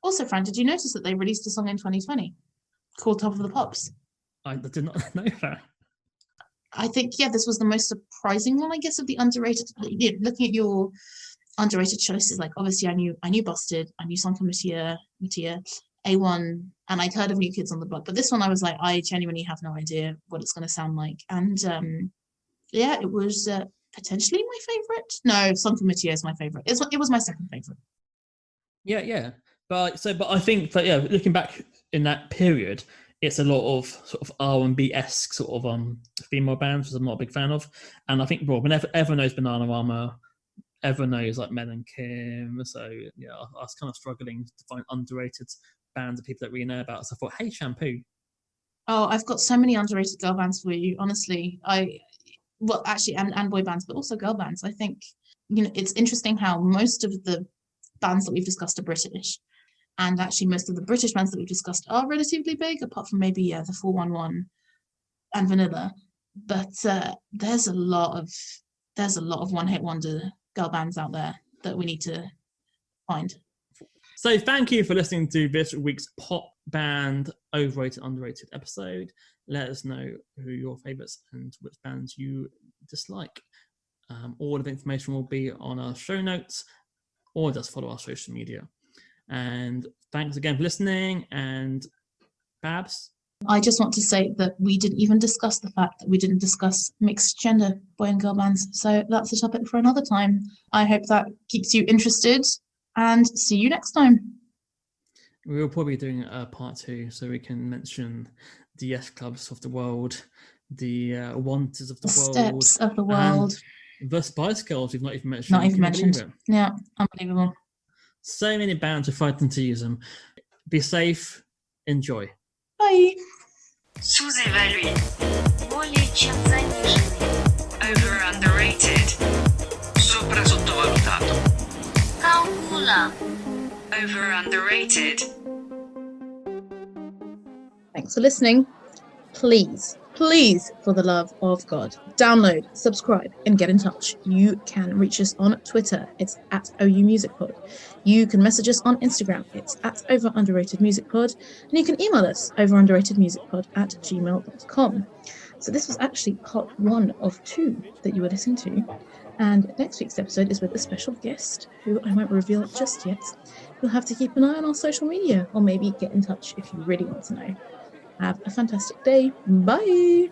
Also, Fran, did you notice that they released a song in 2020 called Top of the Pops? I did not know that. I think, this was the most surprising one, I guess, of the underrated. Looking at your underrated choices, like obviously I knew Busted, I knew Sanka Mattia, A1, and I'd heard of New Kids on the Block. But this one I was like, I genuinely have no idea what it's going to sound like. And it was potentially my favorite. No, Sanka Mattia is my favorite. It was my second favorite. Yeah. But I think that looking back in that period, it's a lot of sort of R&B-esque sort of female bands, which I'm not a big fan of. And I think whenever everyone knows Bananarama, everyone knows like Mel and Kim. So yeah, I was kind of struggling to find underrated bands of people that we know about. So I thought, hey, Shampoo. Oh, I've got so many underrated girl bands for you. Honestly, and boy bands, but also girl bands. I think, it's interesting how most of the bands that we've discussed are British, and actually most of the British bands that we've discussed are relatively big, apart from maybe the 411 and Vanilla. But there's a lot of one-hit wonder girl bands out there that we need to find. So thank you for listening to this week's pop band overrated, underrated episode. Let us know who your favourites and which bands you dislike. All of the information will be on our show notes, or just follow our social media. And thanks again for listening. And Babs? I just want to say that we didn't even discuss the fact that we didn't discuss mixed gender boy and girl bands. So that's a topic for another time. I hope that keeps you interested, and see you next time. We will probably be doing a part 2, so we can mention the S clubs of the world, the Wanters of the world, Steps of the world, the Spice Girls. We've not even mentioned. Yeah, unbelievable. So many bands are fighting to use them. Be safe, Enjoy. Bye. Sous-évalué. Более чем заниженный. Over underrated. Sopra sottovalutato. 高估了。 Over underrated. Thanks for listening. Please, for the love of God, download, subscribe, and get in touch. You can reach us on Twitter. It's at OU Music Pod. You can message us on Instagram. It's at overunderatedmusicpod. And you can email us overunderatedmusicpod@gmail.com. So this was actually part 1 of 2 that you were listening to. And next week's episode is with a special guest who I won't reveal just yet. You'll have to keep an eye on our social media or maybe get in touch if you really want to know. Have a fantastic day. Bye.